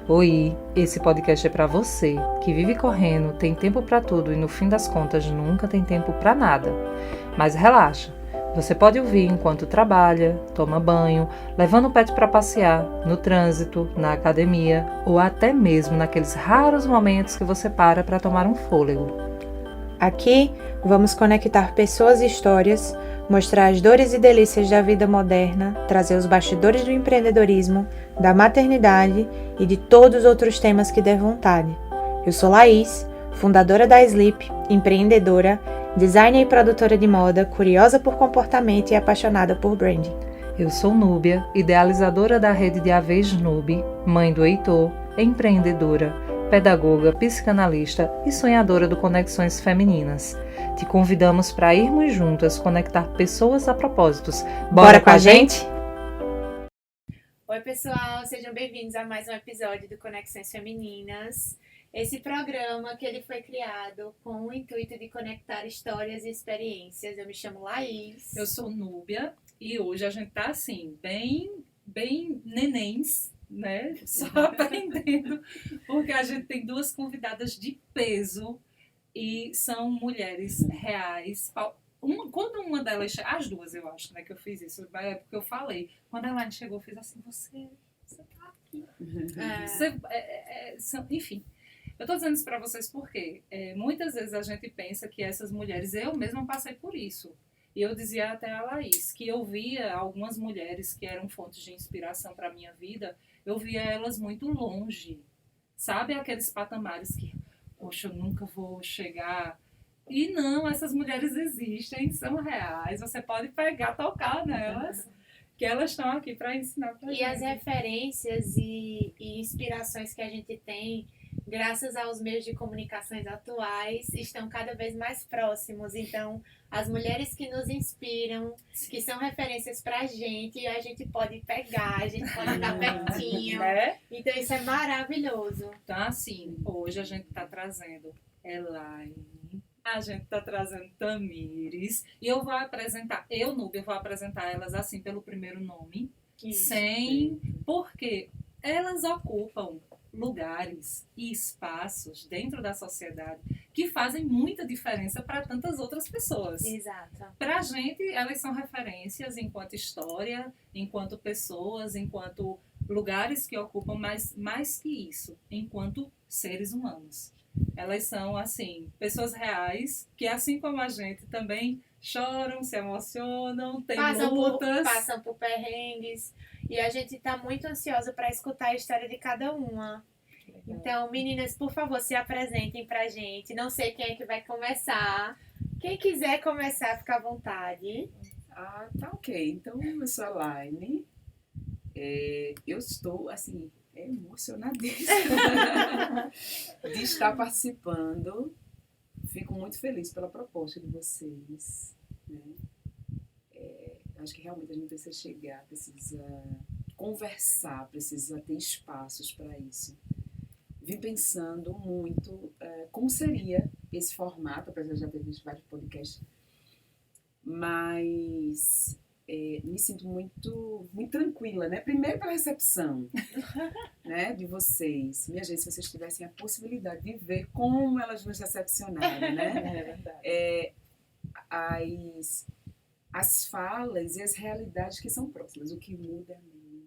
Oi, esse podcast é para você que vive correndo, tem tempo para tudo e no fim das contas nunca tem tempo para nada. Mas relaxa, você pode ouvir enquanto trabalha, toma banho, levando o pet para passear, no trânsito, na academia ou até mesmo naqueles raros momentos que você para tomar um fôlego. Aqui vamos conectar pessoas e histórias, mostrar as dores e delícias da vida moderna, trazer os bastidores do empreendedorismo, da maternidade e de todos os outros temas que der vontade. Eu sou Laís, fundadora da Sleep, empreendedora, designer e produtora de moda, curiosa por comportamento e apaixonada por branding. Eu sou Núbia, idealizadora da rede de AVs Nube, mãe do Heitor, empreendedora, pedagoga, psicanalista e sonhadora do Conexões Femininas. Te convidamos para irmos juntas conectar pessoas a propósitos. Bora com a gente? Oi, pessoal, sejam bem-vindos a mais um episódio do Conexões Femininas. Esse programa que ele foi criado com o intuito de conectar histórias e experiências. Eu me chamo Laís. Eu sou Núbia e hoje a gente tá assim, bem nenéns, né? Só aprendendo, porque a gente tem duas convidadas de peso e são mulheres reais. Quando uma delas, as duas eu acho, né, que eu fiz isso, é porque eu falei. Quando a Elaine chegou, eu fiz assim, você tá aqui. Enfim, eu tô dizendo isso pra vocês porque muitas vezes a gente pensa que essas mulheres, eu mesma passei por isso. E eu dizia até a Laís que eu via algumas mulheres que eram fontes de inspiração pra minha vida, eu via elas muito longe. Sabe aqueles patamares que, poxa, eu nunca vou chegar. E não, essas mulheres existem, são reais. Você pode pegar, tocar nelas, que elas estão aqui para ensinar pra gente. E as referências e inspirações que a gente tem, graças aos meios de comunicações atuais, estão cada vez mais próximos. Então, as mulheres que nos inspiram, que são referências pra gente, a gente pode pegar, a gente pode estar pertinho. Né? Então, isso é maravilhoso. Então, assim, hoje a gente está trazendo Elaine, a gente está trazendo Tamires, e eu vou apresentar, Núbia, vou apresentar elas assim pelo primeiro nome, porque elas ocupam lugares e espaços dentro da sociedade que fazem muita diferença para tantas outras pessoas. Exato. Para a gente, elas são referências enquanto história, enquanto pessoas, enquanto lugares que ocupam, mais que isso, enquanto seres humanos. Elas são, assim, pessoas reais que, assim como a gente, também choram, se emocionam, têm lutas. Passam por perrengues. E a gente está muito ansiosa para escutar a história de cada uma. Então, meninas, por favor, se apresentem pra gente. Não sei quem é que vai começar. Quem quiser começar, fica à vontade. Ah, tá ok. Então, eu sou a Elaine. Eu estou, assim, emocionadíssima de estar participando. Fico muito feliz pela proposta de vocês, né? Acho que realmente a gente precisa chegar, precisa conversar, precisa ter espaços para isso. Vim pensando muito como seria esse formato, apesar de já ter visto vários podcasts, mas me sinto muito, muito tranquila, né? Primeiro pela recepção, né, de vocês. Minha gente, se vocês tivessem a possibilidade de ver como elas nos recepcionaram, né? É verdade. As falas e as realidades que são próximas. O que muda é a mim.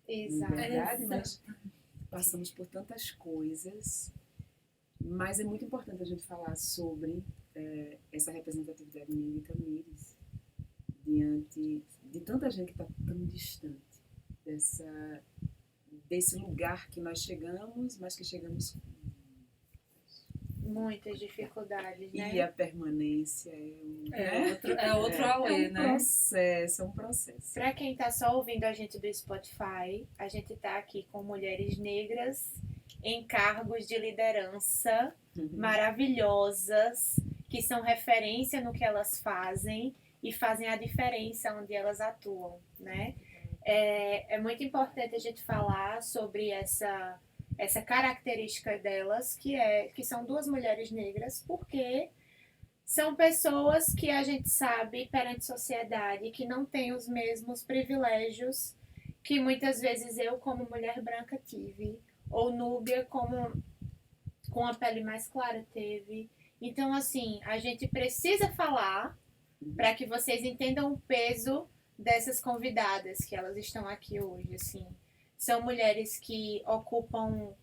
Exato. É verdade, mas passamos por tantas coisas. Mas é muito importante a gente falar sobre essa representatividade minha e Tamires diante de tanta gente que está tão distante desse lugar que nós chegamos, mas que chegamos com muitas dificuldades, né? E a permanência é outro auê, né? É um processo. Para quem tá só ouvindo a gente do Spotify, a gente tá aqui com mulheres negras em cargos de liderança maravilhosas, que são referência no que elas fazem e fazem a diferença onde elas atuam, né? É muito importante a gente falar sobre essa característica delas, que são duas mulheres negras, porque são pessoas que a gente sabe perante a sociedade que não têm os mesmos privilégios que muitas vezes eu, como mulher branca, tive, ou Núbia com a pele mais clara teve. Então, assim, a gente precisa falar para que vocês entendam o peso dessas convidadas que elas estão aqui hoje, assim. São mulheres que ocupam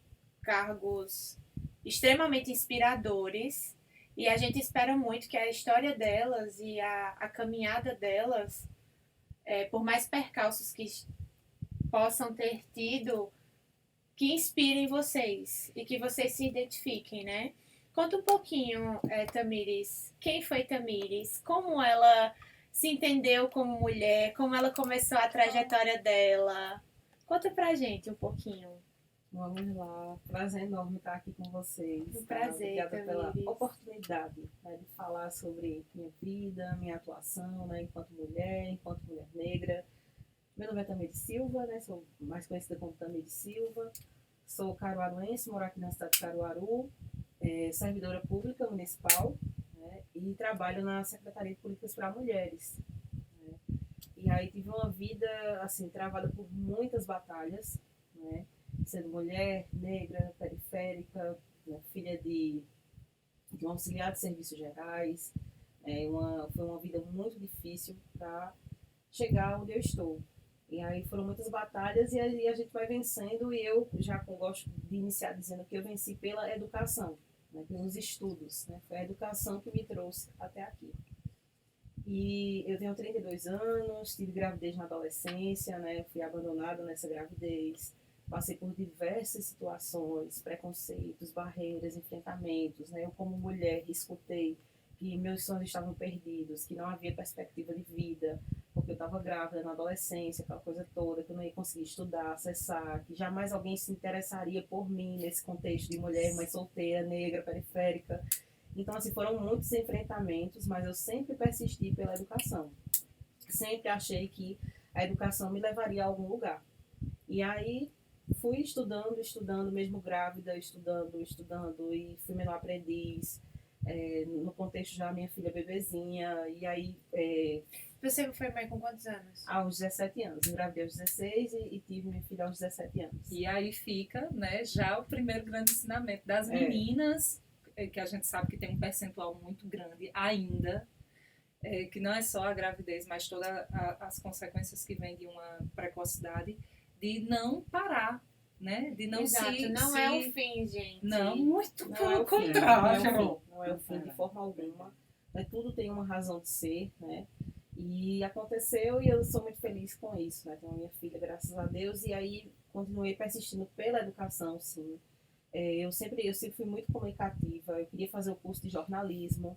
cargos extremamente inspiradores e a gente espera muito que a história delas e a caminhada delas, por mais percalços que possam ter tido, que inspirem vocês e que vocês se identifiquem, né? Conta um pouquinho, Tamires, quem foi Tamires, como ela se entendeu como mulher, como ela começou a trajetória dela. Conta pra gente um pouquinho. Vamos lá, prazer enorme estar aqui com vocês. Um prazer, Obrigada pela Tamires. oportunidade, né, de falar sobre minha vida, minha atuação, né, enquanto mulher negra. Meu nome é Tamires Silva, né, sou mais conhecida como Tamires Silva. Sou caruaruense, moro aqui na cidade de Caruaru, servidora pública municipal, né, e trabalho na Secretaria de Políticas para Mulheres. Né. E aí tive uma vida assim travada por muitas batalhas, né, sendo mulher, negra, periférica, né, filha de um auxiliar de serviços gerais. Foi uma vida muito difícil para chegar onde eu estou. E aí foram muitas batalhas e aí a gente vai vencendo, e eu já gosto de iniciar dizendo que eu venci pela educação, né, pelos estudos. Né, foi a educação que me trouxe até aqui. E eu tenho 32 anos, tive gravidez na adolescência, né, fui abandonada nessa gravidez, passei por diversas situações, preconceitos, barreiras, enfrentamentos. Né, eu como mulher escutei que meus sonhos estavam perdidos, que não havia perspectiva de vida, porque eu estava grávida na adolescência, aquela coisa toda, que eu não ia conseguir estudar, acessar, que jamais alguém se interessaria por mim nesse contexto de mulher, mãe solteira, negra, periférica. Então, assim, foram muitos enfrentamentos, mas eu sempre persisti pela educação. Sempre achei que a educação me levaria a algum lugar. E aí fui estudando, mesmo grávida, estudando, e fui menor aprendiz, no contexto já minha filha bebezinha, e aí... Você foi mãe com quantos anos? Aos 17 anos, engravidei aos 16 e tive minha filha aos 17 anos. E aí fica, né, já o primeiro grande ensinamento das meninas, que a gente sabe que tem um percentual muito grande ainda, que não é só a gravidez, mas todas as consequências que vêm de uma precocidade, de não parar, né? De não Exato, não é o fim, gente. Não, muito Não pelo é o fim, contrário. não é o fim de forma alguma. Né? Tudo tem uma razão de ser, né? E aconteceu e eu sou muito feliz com isso, né? Tenho minha filha, graças a Deus, e aí continuei persistindo pela educação, sim. Eu sempre fui muito comunicativa, eu queria fazer o curso de jornalismo,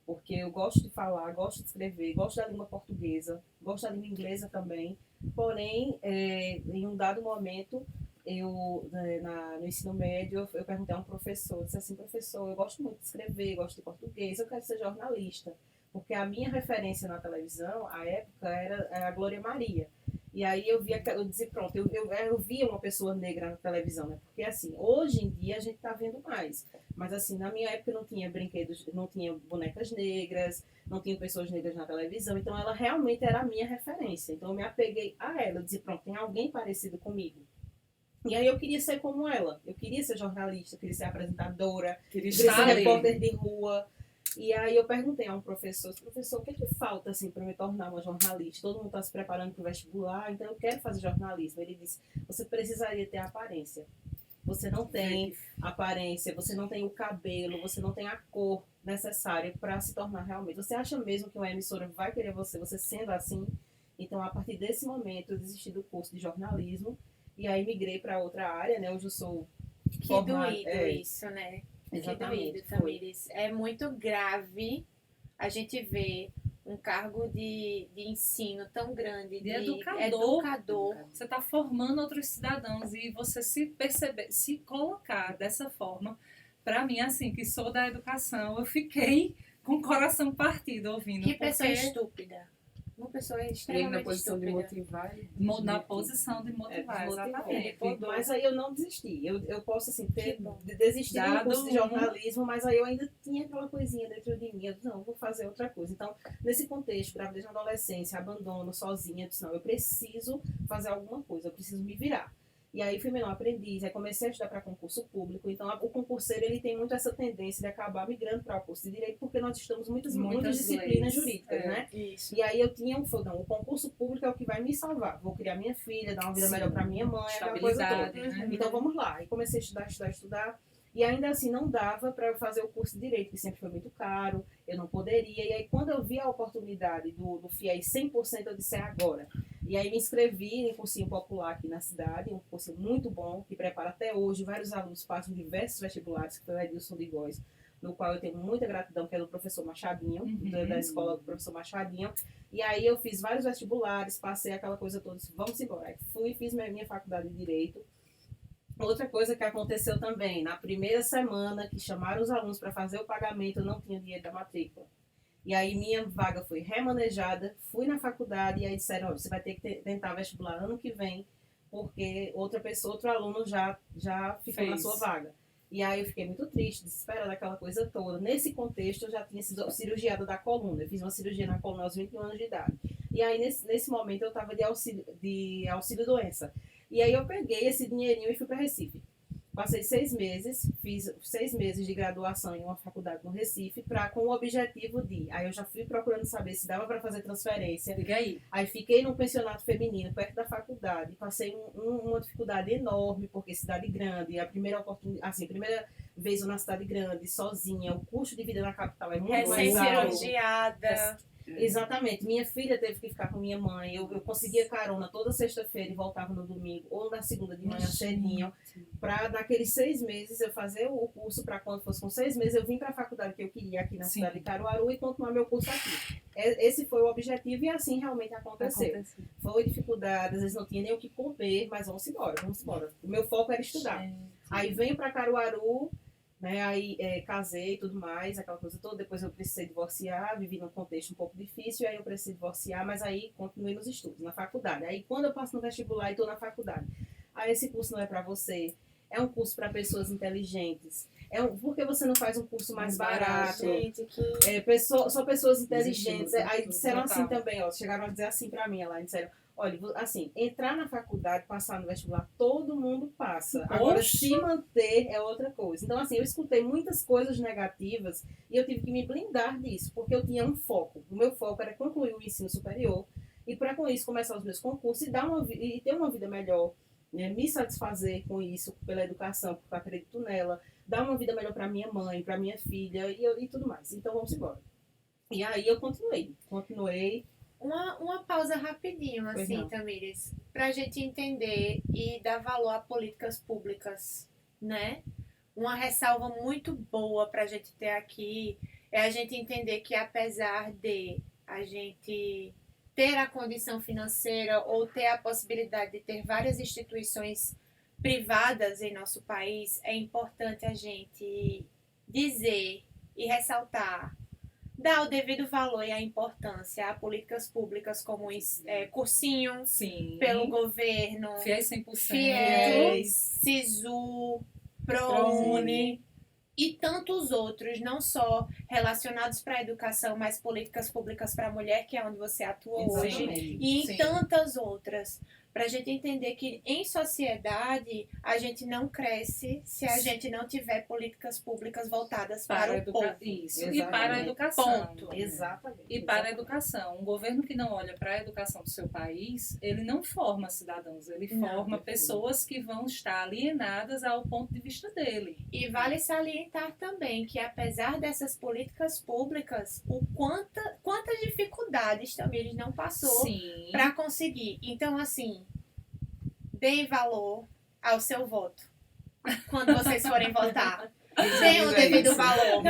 porque eu gosto de falar, gosto de escrever, gosto da língua portuguesa, gosto da língua inglesa também, porém, em um dado momento, no ensino médio, eu perguntei a um professor, eu disse assim, professor, eu gosto muito de escrever, gosto de português, eu quero ser jornalista, porque a minha referência na televisão, à época, era a Glória Maria. E aí eu dizia, pronto, eu via uma pessoa negra na televisão, né? Porque assim, hoje em dia a gente tá vendo mais. Mas assim, na minha época não tinha brinquedos, não tinha bonecas negras, não tinha pessoas negras na televisão, então ela realmente era a minha referência. Então eu me apeguei a ela, eu dizia, pronto, tem alguém parecido comigo. E aí eu queria ser como ela, eu queria ser jornalista, eu queria ser apresentadora, queria ser repórter de rua. E aí eu perguntei a um professor, o que é que falta assim para me tornar uma jornalista? Todo mundo está se preparando para o vestibular, então eu quero fazer jornalismo. Ele disse, você precisaria ter aparência. Você não tem aparência, você não tem o cabelo, você não tem a cor necessária para se tornar realmente. Você acha mesmo que uma emissora vai querer você sendo assim? Então, a partir desse momento, eu desisti do curso de jornalismo e aí migrei para outra área, né? Hoje eu sou formada... Que doído isso, né? Exatamente, Que doído, Tamires. É muito grave a gente ver um cargo de ensino tão grande, De educador. Você está formando outros cidadãos e você se perceber, se colocar dessa forma, para mim, assim, que sou da educação, eu fiquei com o coração partido ouvindo. Que pessoa estúpida. Uma pessoa Ele extremamente na posição de estúpida. motivar. Na posição de motivar, exatamente. Mas aí eu não desisti. Eu posso, assim, desistir do Dado curso de jornalismo, mas aí eu ainda tinha aquela coisinha dentro de mim. Eu disse, não, vou fazer outra coisa. Então, nesse contexto, gravidez na adolescência, abandono, sozinha, eu disse, não, eu preciso fazer alguma coisa, eu preciso me virar. E aí fui menor aprendiz, aí comecei a estudar para concurso público. Então o concurseiro ele tem muito essa tendência de acabar migrando para o curso de direito, porque nós estudamos muitas disciplinas leis. jurídicas, né? Isso. E aí eu tinha não, o concurso público é o que vai me salvar. Vou criar minha filha, dar uma vida melhor para minha mãe, aquela coisa toda. Estabilidade, né? Então vamos lá. E comecei a estudar. E ainda assim não dava para eu fazer o curso de Direito, que sempre foi muito caro, eu não poderia. E aí quando eu vi a oportunidade do FIES 100%, eu disse, é agora. E aí me inscrevi em cursinho popular aqui na cidade, um curso muito bom, que prepara até hoje. Vários alunos passam diversos vestibulares, que foi o Edilson de Góes, no qual eu tenho muita gratidão, que é do professor Machadinho, da escola do professor Machadinho. E aí eu fiz vários vestibulares, passei aquela coisa toda, disse, vamos embora. Aí fui e fiz minha faculdade de Direito. Outra coisa que aconteceu também, na primeira semana que chamaram os alunos para fazer o pagamento, eu não tinha dinheiro da matrícula. E aí minha vaga foi remanejada, fui na faculdade e aí disseram, você vai ter que tentar vestibular ano que vem, porque outro aluno já ficou na sua vaga. E aí eu fiquei muito triste, desesperada, aquela coisa toda. Nesse contexto eu já tinha sido cirurgiada da coluna, eu fiz uma cirurgia na coluna aos 21 anos de idade. E aí nesse momento eu estava de auxílio doença. E aí eu peguei esse dinheirinho e fui para Recife. Passei 6 meses, fiz 6 meses de graduação em uma faculdade no Recife, com o objetivo de... Aí eu já fui procurando saber se dava para fazer transferência. Diga aí. Aí fiquei num pensionato feminino, perto da faculdade. Passei uma dificuldade enorme, porque cidade grande, a primeira oportunidade, assim, primeira vez eu na cidade grande, sozinha, o custo de vida na capital é muito mais alto. Recém-cirurgiada. Exatamente. Minha filha teve que ficar com minha mãe. Eu conseguia carona toda sexta-feira e voltava no domingo, ou na segunda de manhã cedinho, para naqueles 6 meses eu fazer o curso, para quando fosse com 6 meses eu vim para a faculdade que eu queria aqui na cidade de Caruaru e continuar meu curso aqui. Esse foi o objetivo e assim realmente aconteceu. Foi dificuldade, às vezes não tinha nem o que comer, mas vamos embora. O meu foco era estudar. Aí venho para Caruaru, né, aí casei e tudo mais, aquela coisa toda. Depois eu precisei divorciar, vivi num contexto um pouco difícil, aí eu precisei divorciar, mas aí continuei nos estudos, na faculdade. Aí quando eu passo no vestibular e estou na faculdade, aí esse curso não é para você, é um curso para pessoas inteligentes. Por que você não faz um curso mais barato? Gente, Só pessoas inteligentes. Aí disseram assim também, ó, chegaram a dizer assim para mim, lá, disseram, olha, assim, entrar na faculdade, passar no vestibular, todo mundo passa. Agora, se manter é outra coisa. Então, assim, eu escutei muitas coisas negativas e eu tive que me blindar disso, porque eu tinha um foco. O meu foco era concluir o ensino superior e, para com isso, começar os meus concursos e ter uma vida melhor, né? Me satisfazer com isso, pela educação, porque eu acredito nela, dar uma vida melhor para minha mãe, para minha filha e tudo mais. Então, vamos embora. E aí eu continuei. Uma pausa rapidinho, assim, Tamires, para a gente entender e dar valor a políticas públicas, né? Uma ressalva muito boa para a gente ter aqui é a gente entender que, apesar de a gente ter a condição financeira ou ter a possibilidade de ter várias instituições privadas em nosso país, é importante a gente dizer e ressaltar, dar o devido valor e a importância a políticas públicas como cursinhos pelo governo, FIES 100%, FIES, SISU, ProUni e tantos outros, não só relacionados para a educação, mas políticas públicas para a mulher, que é onde você atua hoje, e em tantas outras. Para a gente entender que em sociedade a gente não cresce se a gente não tiver políticas públicas voltadas para o povo. Isso, e para a educação. Ponto. Exatamente. E para a educação. Um governo que não olha para a educação do seu país, ele não forma cidadãos, ele forma pessoas que vão estar alienadas ao ponto de vista dele. E vale salientar também que, apesar dessas políticas públicas, quantas dificuldades também ele não passou para conseguir. Então, assim, deem valor ao seu voto quando vocês forem votar. Dê o devido valor.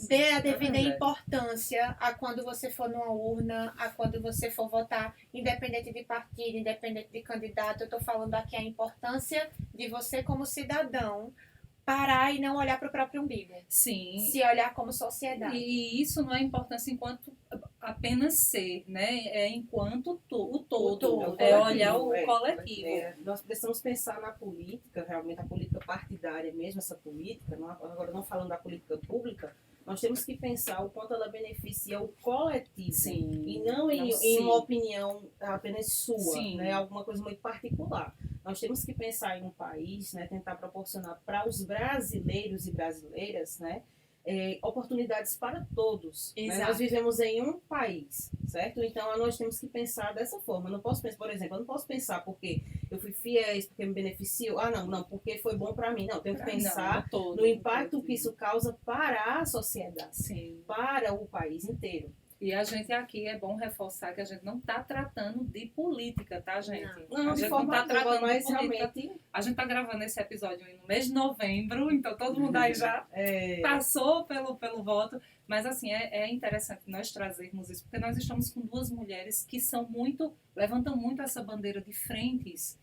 Dê a devida importância a quando você for numa urna, a quando você for votar, independente de partido, independente de candidato. Eu estou falando aqui a importância de você como cidadão parar e não olhar para o próprio umbigo. Sim. Se olhar como sociedade. E isso não é importância enquanto apenas ser, né? É enquanto o todo. É olhar o coletivo. Nós precisamos pensar na política, realmente a política partidária mesmo, essa política, agora não falando da política pública, nós temos que pensar o quanto ela beneficia o coletivo e não em uma opinião apenas sua, né? Alguma coisa muito particular. nós temos que pensar em um país, né, tentar proporcionar para os brasileiros e brasileiras, né, oportunidades para todos. Né? Exato. Nós vivemos em um país, certo? Então nós temos que pensar dessa forma. Eu não posso pensar, por exemplo, eu não posso pensar porque eu fui fiéis, porque me beneficiou. Ah, não, porque foi bom para mim. Não, eu tenho que pensar no impacto que isso causa para a sociedade, Sim. para o país inteiro. E a gente aqui é bom reforçar que a gente não está tratando de política, tá, gente? Não, a de gente forma não está tratando mas de política. realmente... A gente está gravando esse episódio no mês de novembro, então todo mundo aí já passou pelo voto. Mas, assim, é interessante nós trazermos isso, porque nós estamos com duas mulheres que levantam muito essa bandeira de frentes.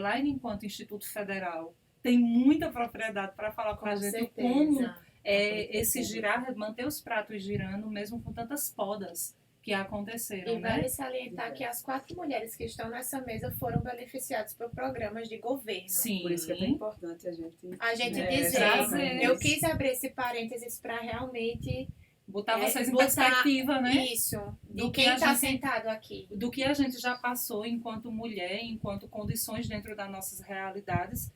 Lá enquanto Instituto Federal tem muita propriedade para falar para a gente como esse girar, manter os pratos girando, mesmo com tantas podas que aconteceram, E né? vale salientar que as 4 mulheres que estão nessa mesa foram beneficiadas por programas de governo. Sim. Por isso que é tão importante a gente dizer. trazer. Eu quis abrir esse parênteses para realmente Botar vocês em botar perspectiva, né? isso, de Do que quem a está gente- sentado aqui. Do que a gente já passou enquanto mulher, enquanto condições dentro das nossas realidades,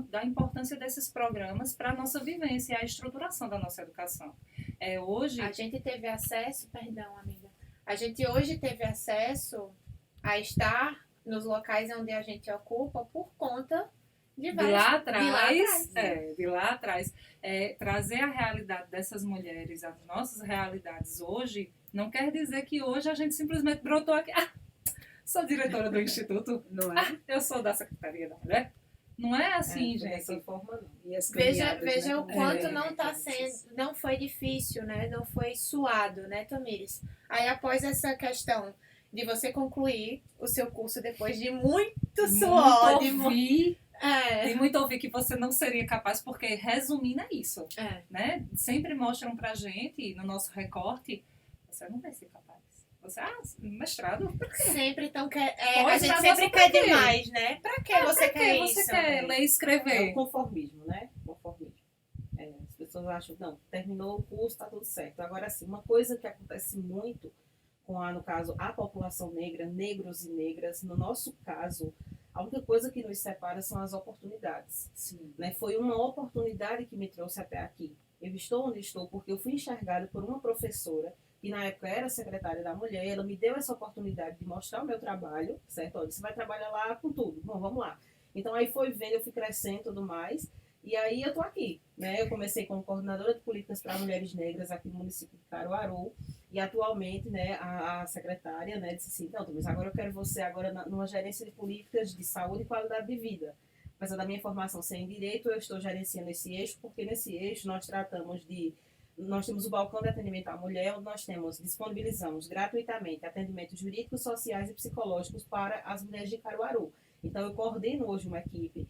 da importância desses programas para a nossa vivência e a estruturação da nossa educação. Hoje, A gente teve acesso, perdão, amiga. A gente hoje teve acesso a estar nos locais onde a gente ocupa por conta de de várias... lá atrás, atrás. de lá atrás, trazer a realidade dessas mulheres, as nossas realidades hoje, não quer dizer que hoje a gente simplesmente brotou aqui. Ah, sou diretora do Instituto, Não é? eu sou da Secretaria da Mulher. Não é assim, Dessa gente. forma, não. E as Veja caminhadas, né, o como quanto é, não tá sendo, não foi difícil, né? Não foi suado, né, Tamires? Aí após essa questão de você concluir o seu curso depois de muito suor, de muito ouvir que você não seria capaz, porque resumindo é isso, né? Sempre mostram pra gente, no nosso recorte, você não vai ser capaz. Você, mestrado? Por quê? sempre tão quer, a Pós-graduação gente sempre pra quer quê? demais, né? Pra que você quer Porque isso? você quer ler e É escrever. o conformismo, né? Conformismo. As pessoas acham, não, terminou o curso, tá tudo certo. Agora, assim, uma coisa que acontece muito com, no caso, a população negra, negros e negras, no nosso caso, a única coisa que nos separa são as oportunidades. Sim. Né? Foi uma oportunidade que me trouxe até aqui. Eu estou onde estou porque eu fui enxergada por uma professora que na época era secretária da mulher. Ela me deu essa oportunidade de mostrar o meu trabalho, certo? Olha, você vai trabalhar lá com tudo. Bom, vamos lá. Então aí foi vendo, eu fui crescendo e tudo mais. E aí eu tô aqui, né? Eu comecei como coordenadora de políticas para mulheres negras aqui no município de Caruaru. E atualmente, né, a secretária, né, disse assim, não, mas agora eu quero você agora numa gerência de políticas de saúde e qualidade de vida. Apesar da minha formação ser em direito, eu estou gerenciando esse eixo, porque nesse eixo nós temos o balcão de atendimento à mulher, onde nós disponibilizamos gratuitamente atendimentos jurídicos, sociais e psicológicos para as mulheres de Caruaru. Então, eu coordeno hoje uma equipe,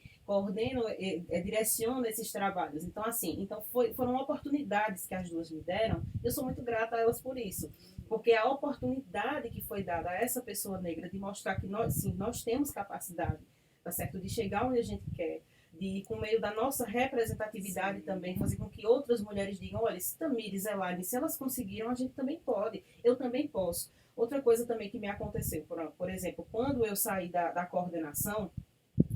direciono esses trabalhos. Então, assim, foram oportunidades que as duas me deram. Eu sou muito grata a elas por isso. Porque a oportunidade que foi dada a essa pessoa negra de mostrar que nós, sim, nós temos capacidade, tá certo? De chegar onde a gente quer, de, com meio da nossa representatividade também, fazer com que outras mulheres digam, olha, se Tamires, Elaine, se elas conseguiram, a gente também pode, eu também posso. Outra coisa também que me aconteceu, por exemplo, quando eu saí da coordenação,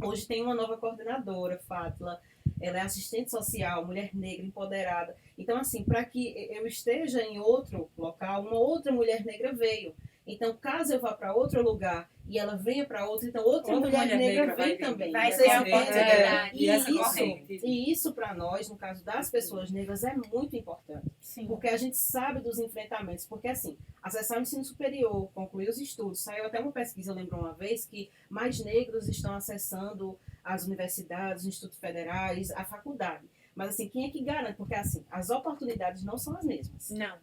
hoje tem uma nova coordenadora, Fátila, ela é assistente social, mulher negra, empoderada. Então, assim, para que eu esteja em outro local, uma outra mulher negra veio. Então, caso eu vá para outro lugar e ela venha para outro, então outra mulher negra vem também. Vai Vocês ser a entendem? oportunidade. E essa corrente. E isso para nós, no caso das pessoas negras, é muito importante. Sim. Porque a gente sabe dos enfrentamentos. Porque, assim, acessar o ensino superior, concluir os estudos. Saiu até uma pesquisa, eu lembro uma vez, que mais negros estão acessando as universidades, os institutos federais, a faculdade. Mas, assim, quem é que garante? Porque, assim, as oportunidades não são as mesmas. Não.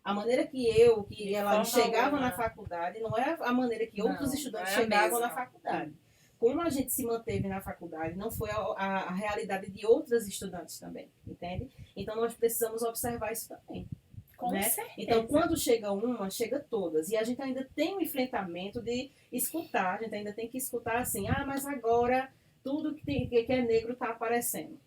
A maneira que ela chegava na faculdade não é a maneira que outros estudantes chegavam na faculdade. Como a gente se manteve na faculdade, não foi a realidade de outras estudantes também, entende? Então, nós precisamos observar isso também. Com Né? certeza. Então, quando chega uma, chega todas. E a gente ainda tem um enfrentamento de escutar, a gente ainda tem que escutar assim, mas agora tudo que é negro está aparecendo.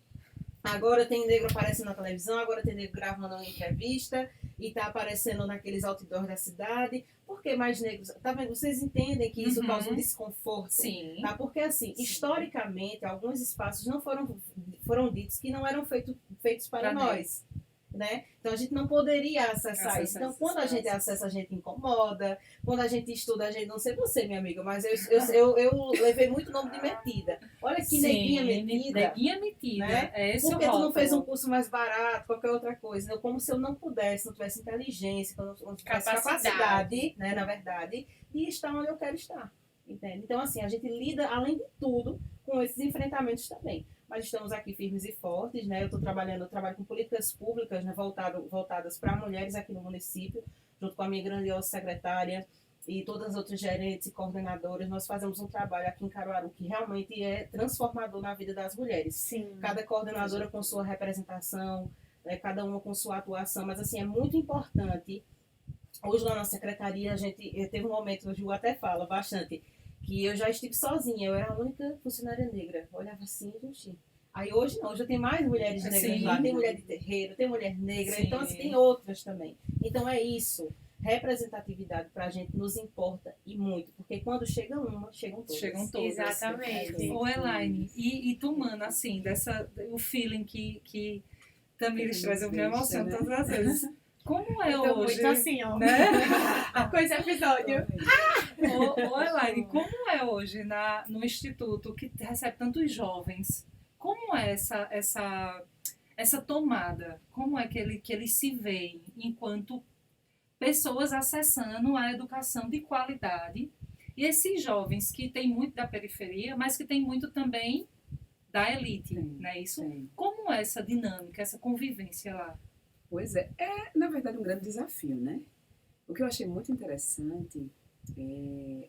Agora tem negro aparecendo na televisão, agora tem negro gravando uma entrevista e está aparecendo naqueles outdoors da cidade. Por por que mais negros? Tá vendo? Vocês entendem que isso Uhum. causa um desconforto? Sim. Tá? Porque, assim, Sim. historicamente, alguns espaços não foram ditos que não eram feitos para Pra nós. Né? Então, a gente não poderia acessar isso. Então, quando a gente acessa, a gente incomoda. Quando a gente estuda, a gente... Não sei você, minha amiga, mas eu levei muito nome de metida. Olha que Sim, neguinha metida. Neguinha metida. Né? É esse Por que o tu não rótulo. fez um curso mais barato, qualquer outra coisa? Como se eu não pudesse, não tivesse inteligência, não tivesse capacidade, né, na verdade, de estar onde eu quero estar. Entende? Então, assim, a gente lida, além de tudo, com esses enfrentamentos também. Mas estamos aqui firmes e fortes, né? Eu trabalho com políticas públicas, né, voltadas para mulheres aqui no município, junto com a minha grandiosa secretária e todas as outras gerentes e coordenadoras. Nós fazemos um trabalho aqui em Caruaru que realmente é transformador na vida das mulheres. Sim. Cada coordenadora com sua representação, né, cada uma com sua atuação, mas assim, é muito importante. Hoje lá na secretaria, teve um momento, o Ju até fala bastante, que eu já estive sozinha, eu era a única funcionária negra. Eu olhava assim, gente. Aí hoje não, hoje tem mais mulheres negras Sim. lá, tem mulher de terreiro, tem mulher negra, Sim. então assim, tem outras também. Então é isso. Representatividade pra gente nos importa e muito, porque quando chega uma, chegam todas. Chegam todas. Exatamente. Ô, Elaine, e tu, mano, assim, o feeling que Tamires traz, eu me emociono todas as vezes. Como é Eu tô hoje? muito assim, ó. Né? Com esse episódio. Ô, Elaine, como é hoje no Instituto que recebe tantos jovens? Como é essa tomada? Como é que eles se veem enquanto pessoas acessando a educação de qualidade? E esses jovens que têm muito da periferia, mas que têm muito também da elite, não é isso? Sim. Como é essa dinâmica, essa convivência lá? Pois é, na verdade um grande desafio, né? O que eu achei muito interessante,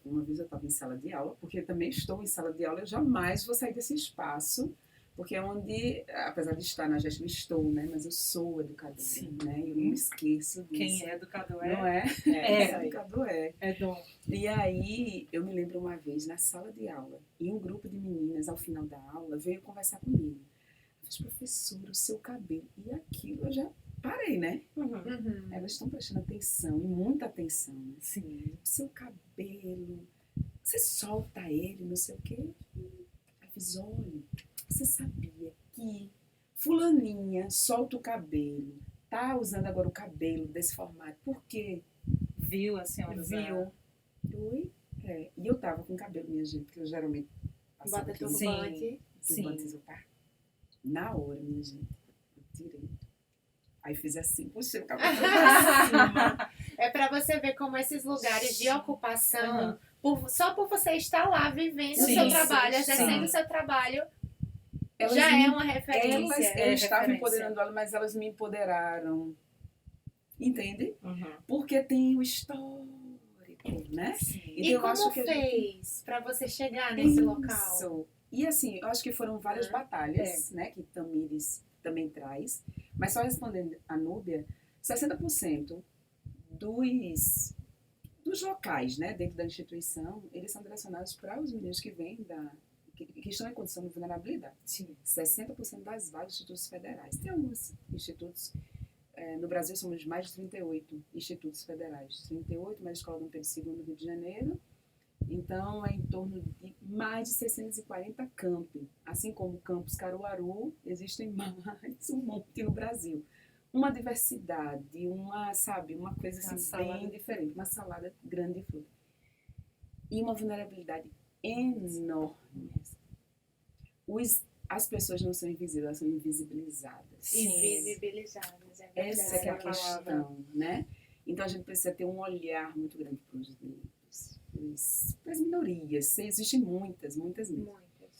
uma vez eu estava em sala de aula, porque eu também estou em sala de aula, eu jamais vou sair desse espaço, porque é onde, apesar de estar na gestão, estou, né? Mas eu sou educadora, Sim. né? Eu não me esqueço disso. Quem é educador Não é? é? Educador é. É dom. E aí, eu me lembro uma vez na sala de aula, e um grupo de meninas, ao final da aula, veio conversar comigo. Eu disse, professora, o seu cabelo, e aquilo, eu já parei, né? Uhum. Elas estão prestando atenção, e muita atenção, né? Sim. O seu cabelo, você solta ele, não sei o quê. Aí eu fiz, olha, você sabia que fulaninha solta o cabelo, tá usando agora o cabelo desse formato, por quê? Viu a senhora? Viu? Oi? E eu tava com cabelo, minha gente, que eu geralmente passava Bota aqui no turbante. turbante, tá? Na hora, minha gente, eu tirei. Aí fiz assim, puxei o cabelo pra cima. É pra você ver como esses lugares de ocupação, só por você estar lá vivendo o Sim, seu sim, trabalho, sim. exercendo o seu trabalho, Elas já me- é uma referência. Eu estava referência. empoderando elas, mas elas me empoderaram. Entende? Uhum. Porque tem o histórico, né? E eu como acho que a gente- fez pra você chegar nesse local? Isso. E assim, eu acho que foram várias batalhas, né? Que Tamires também traz. Mas só respondendo a Núbia, 60% dos locais, né? Dentro da instituição, eles são direcionados para os meninos que vêm que estão em condição de vulnerabilidade. Sim. 60% das vagas de institutos federais. Tem alguns institutos, no Brasil somos mais de 38 institutos federais. 38, mais a Escola Dom Pedro II no Rio de Janeiro. Então, é em torno de mais de 640 campi. Assim como o campus Caruaru, existem mais um monte no Brasil. Uma diversidade, uma coisa assim, bem diferente. Uma salada grande de fruta. E uma vulnerabilidade enorme. As pessoas não são invisíveis, elas são invisibilizadas. Invisibilizadas, é verdade. Essa que é a palavra. questão, né? Então a gente precisa ter um olhar muito grande para os negros, para as minorias. Existem muitos mesmo.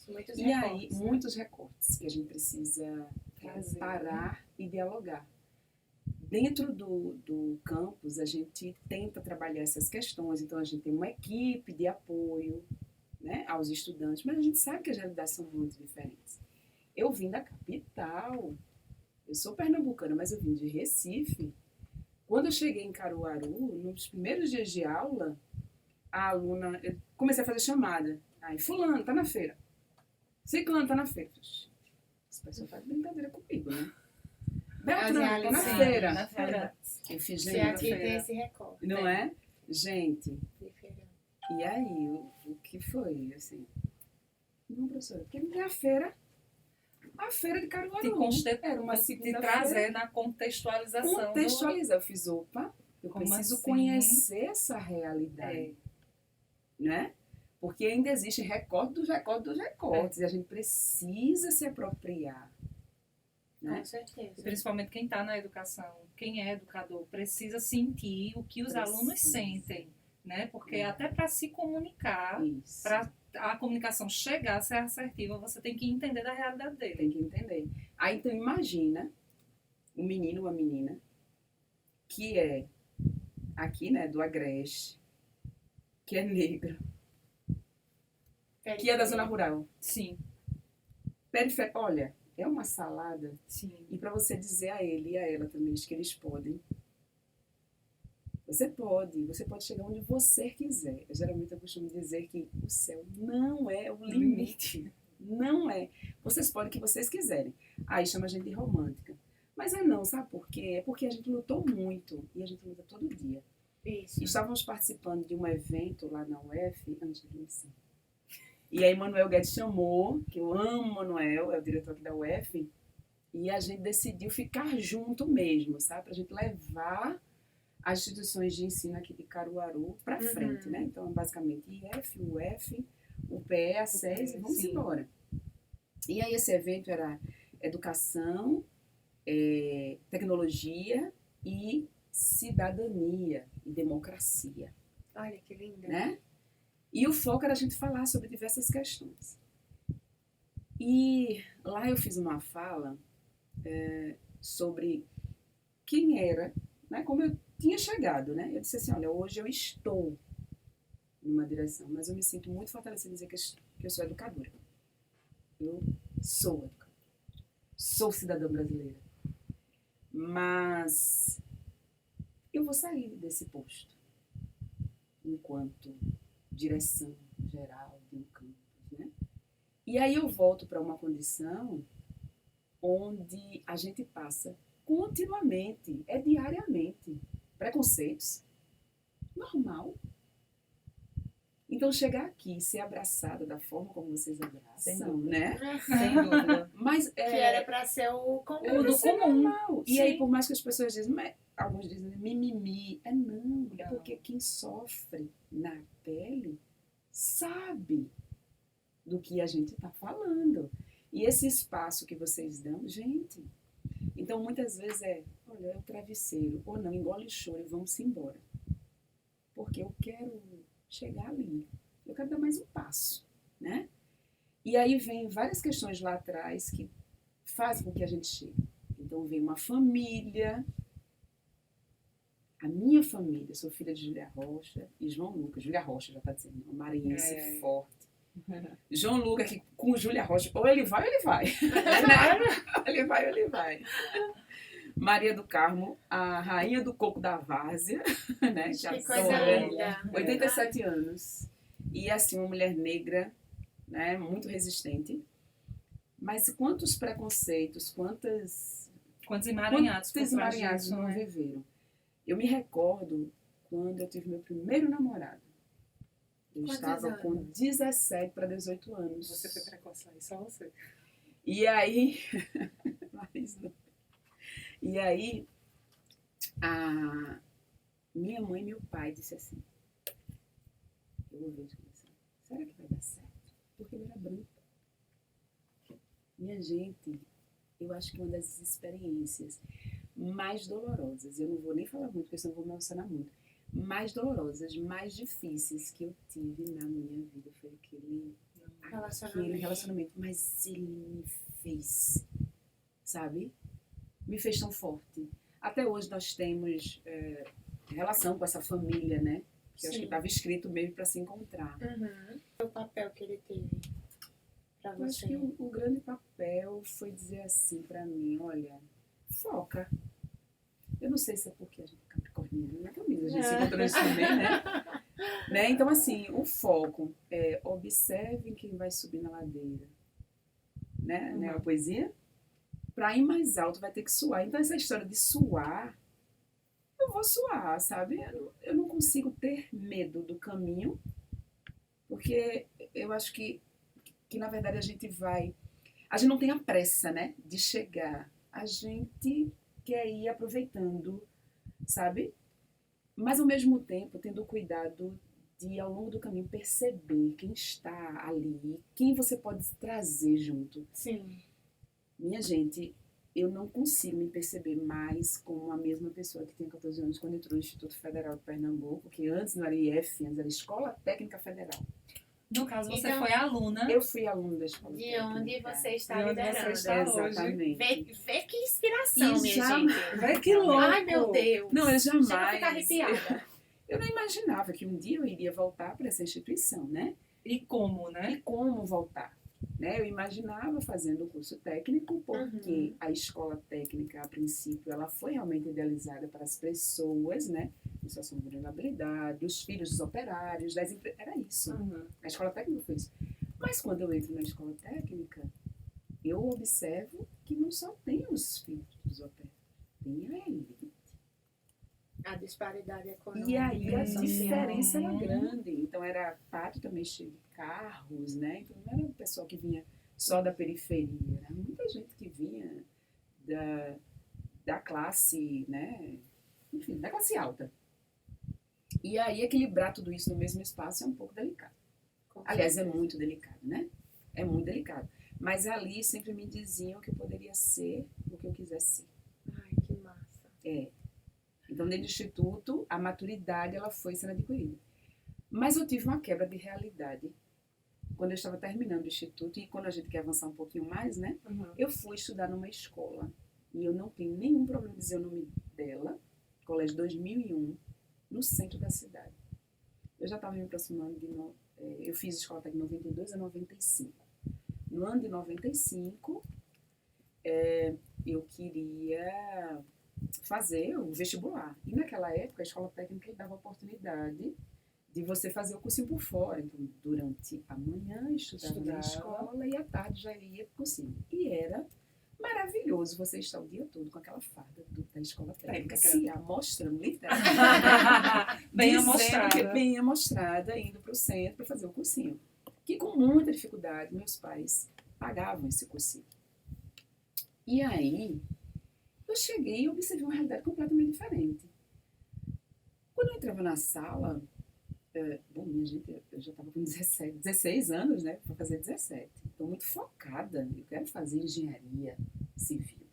Muitos E recortes, aí, né? muitos recortes que a gente precisa Trazer, parar e dialogar. Dentro do campus, a gente tenta trabalhar essas questões. Então, a gente tem uma equipe de apoio, né, aos estudantes, mas a gente sabe que as realidades são muito diferentes. Eu vim da capital, eu sou pernambucana, mas eu vim de Recife. Quando eu cheguei em Caruaru, nos primeiros dias de aula, a aluna, eu comecei a fazer chamada. Aí, fulano, tá na feira. Ciclano, tá na feira. Esse pessoal faz brincadeira comigo, né? Beltrano, tá na Sim, feira. na feira. Eu fiz, Você gente, aqui tem esse recorte. não é? Gente, e aí, o que foi, assim? Não, professora, porque não tem a feira de Caruaru. Era uma Te segunda-feira. trazer na contextualização. Contextualizar. Eu fiz, opa, eu Como preciso assim? conhecer essa realidade, né? Porque ainda existem recortes dos recortes, e a gente precisa se apropriar, né? Com certeza. E principalmente quem está na educação, quem é educador, precisa sentir o que os Precisa. alunos sentem, né? Porque É. até para se comunicar, Isso. para a comunicação chegar a ser assertiva, você tem que entender da realidade dele. Tem que entender. Aí, então, imagina um menino ou uma menina que é aqui, né, do Agreste, que é negro, que é da zona rural. Sim, Olha, é uma salada. sim. E para você dizer a ele e a ela também que eles podem. Você pode chegar onde você quiser. Geralmente eu costumo dizer que o céu não é o limite. Não é. Vocês podem o que vocês quiserem. Aí chama a gente de romântica. Mas é não, sabe por quê? É porque a gente lutou muito. E a gente luta todo dia. Isso. Estávamos participando de um evento lá na UF, antes de missão. E aí Manuel Guedes chamou, que eu amo Manuel, é o diretor aqui da UF, e a gente decidiu ficar junto mesmo, sabe? Pra gente levar as instituições de ensino aqui de Caruaru para frente, né? Então, basicamente, IF, UF, UPE, a SES, e vamos sim. embora. E aí esse evento era educação, tecnologia e cidadania e democracia, Olha que linda. né? E o foco era a gente falar sobre diversas questões. E lá eu fiz uma fala sobre quem era, né? Como eu tinha chegado, né? Eu disse assim, olha, hoje eu estou numa direção, mas eu me sinto muito fortalecida em dizer que eu sou educadora. Eu sou educadora. Sou cidadã brasileira. Mas eu vou sair desse posto enquanto direção geral de um campus, né? E aí eu volto para uma condição onde a gente passa continuamente, diariamente, preconceitos. Normal. Então chegar aqui e ser abraçada da forma como vocês Sem abraçam, dúvida. né? Sem dúvida. Mas Que era pra ser o O comum. do comum. normal. E Sim. aí, por mais que as pessoas dizem, mas alguns dizem mimimi, é Não. porque quem sofre na pele sabe do que a gente está falando. E esse espaço que vocês dão, gente. Então, muitas vezes olha, é o travesseiro, ou não, engole o choro e vamos embora. Porque eu quero chegar ali. Eu quero dar mais um passo, né? E aí vem várias questões lá atrás que fazem com que a gente chegue. Então, vem uma família. A minha família, sou filha de Júlia Rocha e João Lucas. Júlia Rocha já está dizendo, uma maranhense forte. João Lucas, que com Júlia Rocha, ou ele vai ou ele vai. Ele vai ou ele vai. Maria do Carmo, a rainha do coco da várzea, né? Que coisa linda. 87 anos. E assim, uma mulher negra, né? Muito resistente. Mas quantos preconceitos, quantos Emaranhados por trás emaranhados disso, não né? viveram. Eu me recordo quando eu tive meu primeiro namorado. Eu Quantos estava anos? com 17 para 18 anos. Você foi precoce aí, só você. E aí, e aí, a minha mãe e meu pai disse assim, eu vou ver de começar, será que vai dar certo? Porque ele era branco. Minha gente, eu acho que uma das experiências mais dolorosas, eu não vou nem falar muito, porque senão eu vou me emocionar muito, mais dolorosas, mais difíceis que eu tive na minha vida foi aquele relacionamento, mas ele me fez, sabe? Me fez tão forte. Até hoje nós temos relação com essa família, né? Que eu acho que estava escrito mesmo para se encontrar. O papel que ele teve pra Eu acho você. que o grande papel foi dizer assim para mim, olha, foca. Eu não sei se é porque a gente é capricorniana na camisa, a gente se encontrou nisso também, né? Então, assim, o foco é observe quem vai subir na ladeira. Né? A poesia? Para ir mais alto vai ter que suar. Então, essa história de suar, eu vou suar, sabe? Eu não consigo consigo ter medo do caminho, porque eu acho que na verdade a gente não tem a pressa, né, de chegar. A gente quer ir aproveitando, sabe? Mas ao mesmo tempo tendo cuidado de ao longo do caminho perceber quem está ali, quem você pode trazer junto. Sim. Minha gente, eu não consigo me perceber mais como a mesma pessoa que tinha 14 anos quando entrou no Instituto Federal de Pernambuco, que antes não era IF, antes era Escola Técnica Federal. No caso, você Então, foi aluna. Eu fui aluna da Escola De Técnica. onde você está De onde você liderando. está hoje. Exatamente. Vê que inspiração, E minha já- gente. Vai que louco. Ai, meu Deus. Não, eu Chega a jamais. ficar arrepiada. Eu não imaginava que um dia eu iria voltar para essa instituição, né? E como, né? E como voltar? Né? Eu imaginava fazendo o curso técnico, porque a escola técnica, a princípio, ela foi realmente idealizada para as pessoas, né? Em situação de vulnerabilidade, os filhos dos operários, era isso. A escola técnica foi isso. Mas quando eu entro na escola técnica, eu observo que não só tem os filhos dos operários, tem a elite. A disparidade econômica. E aí a social. diferença era grande. Então era pátio também cheio de carros, né? Então não era o pessoal que vinha só da periferia, era muita gente que vinha da classe, né? Enfim, da classe alta. E aí equilibrar tudo isso no mesmo espaço é um pouco delicado. Aliás, é muito delicado, né? É muito delicado. Mas ali sempre me diziam que eu poderia ser o que eu quisesse ser. Ai, que massa. Então, dentro do instituto, a maturidade ela foi sendo adquirida. Mas eu tive uma quebra de realidade quando eu estava terminando o instituto e quando a gente quer avançar um pouquinho mais, né? Eu fui estudar numa escola e eu não tenho nenhum problema em dizer o nome dela, Colégio 2001, no centro da cidade. Eu já estava me aproximando eu fiz escola técnica de 92 a 95. No ano de 95, eu queria fazer o vestibular. E naquela época a escola técnica dava a oportunidade de você fazer o cursinho por fora. Então, durante a manhã estudava na escola e à tarde já ia para o cursinho. E era maravilhoso você estar o dia todo com aquela farda da escola técnica, se amostrando, literalmente. Bem Dizendo amostrada. que bem amostrada, indo para o centro para fazer o cursinho. Que com muita dificuldade meus pais pagavam esse cursinho. E aí eu cheguei e observei uma realidade completamente diferente. Quando eu entrava na sala, minha gente, eu já estava com 16 anos, né? Para fazer 17. Estou muito focada. Eu quero fazer engenharia civil.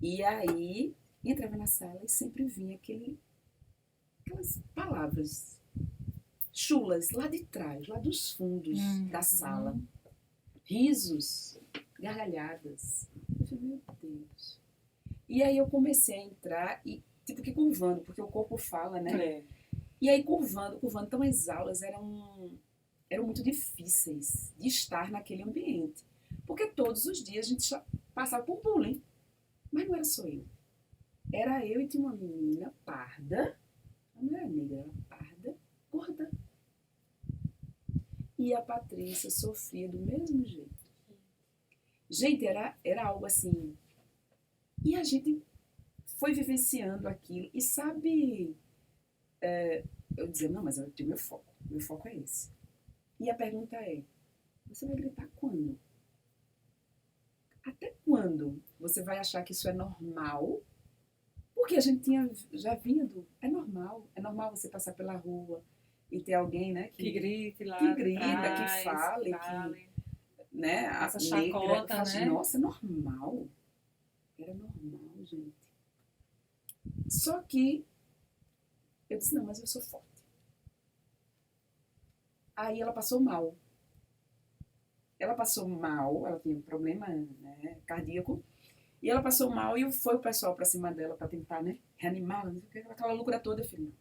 E aí, entrava na sala e sempre vinha aquelas palavras chulas lá de trás, lá dos fundos da sala. Risos, gargalhadas. Eu falei, meu Deus. E aí eu comecei a entrar e, tipo que curvando, porque o corpo fala, né? E aí curvando. Então as aulas eram muito difíceis de estar naquele ambiente. Porque todos os dias a gente passava por bullying. Mas não era só eu. Era eu e tinha uma menina parda, ela não era negra, era parda, gorda. E a Patrícia sofria do mesmo jeito. Gente, era algo assim. E a gente foi vivenciando aquilo. E sabe, eu dizia, não, mas eu tenho meu foco. Meu foco é esse. E a pergunta é, você vai gritar quando? Até quando você vai achar que isso é normal? Porque a gente já vinha é normal você passar pela rua e ter alguém, né, Que grite lá que grita, atrás, que fale, né, a essa negra chacota, faz, né? Nossa, é normal. Era normal, gente. Só que eu disse, não, mas eu sou forte. Aí ela passou mal. Ela tinha um problema, né, cardíaco. E ela passou mal e foi o pessoal pra cima dela pra tentar, né, reanimá-la. Aquela loucura toda. Eu falei, não,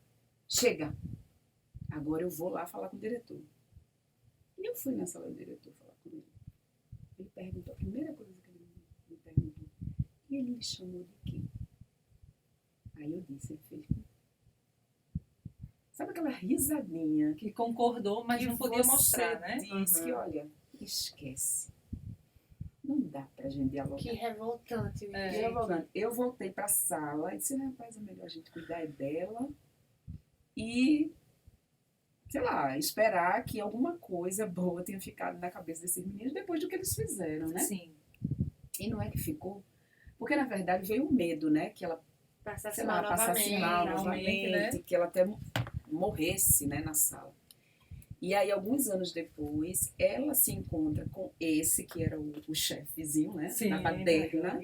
chega. Agora eu vou lá falar com o diretor. E eu fui na sala do diretor falar com ele. Ele perguntou, a primeira coisa que ele me perguntou, e ele me chamou de quê? Aí eu disse, ele fez, sabe aquela risadinha Que concordou, mas que não podia você mostrar, né? diz que, olha, esquece. Não dá pra gente dialogar. Que revoltante. minha É. gente. Eu voltei pra sala e disse, rapaz, é melhor a gente cuidar dela e, sei lá, esperar que alguma coisa boa tenha ficado na cabeça desses meninos depois do que eles fizeram, né? Sim. E não é que ficou. Porque, na verdade, veio o medo, né? Que ela, Passasse sei mal lá, passasse mal novamente, novamente, que ela até morresse, né, na sala. E aí, alguns anos depois, ela se encontra com esse, que era o chefezinho, né? Sim, na baderna,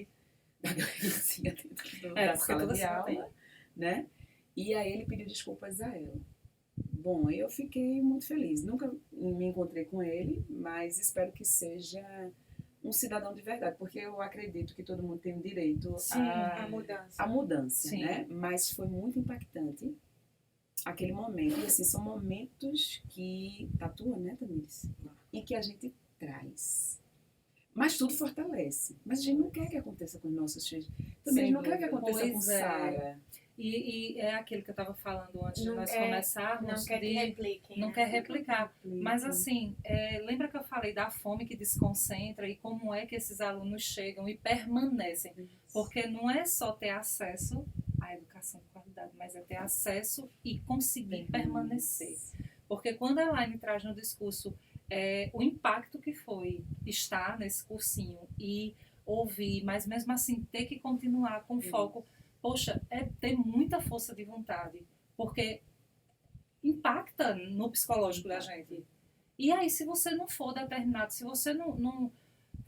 da garrafinha dentro da porque sala toda de sala aula, né? E aí ele pediu desculpas a ela. Bom, eu fiquei muito feliz. Nunca me encontrei com ele, mas espero que seja um cidadão de verdade, porque eu acredito que todo mundo tem o direito A mudança. à mudança, Sim. né? Mas foi muito impactante aquele momento. E assim, são momentos que tatua, né, Tamires? E que a gente traz. Mas tudo fortalece. Mas a gente não quer que aconteça com os nossos filhos. Também a gente não quer que aconteça Pois com é. Sara. E é aquilo que eu estava falando antes de Não nós quer- começarmos. Não quer que de- repliquem. não né? quer replicar. Mas assim, lembra que eu falei da fome que desconcentra e como é que esses alunos chegam e permanecem? Porque não é só ter acesso à educação de qualidade, mas é ter acesso e conseguir permanecer. Porque quando a Elaine traz no discurso o impacto que foi estar nesse cursinho e ouvir, mas mesmo assim ter que continuar com foco, poxa, é ter muita força de vontade, porque impacta no psicológico da gente. E aí, se você não for determinado, se você não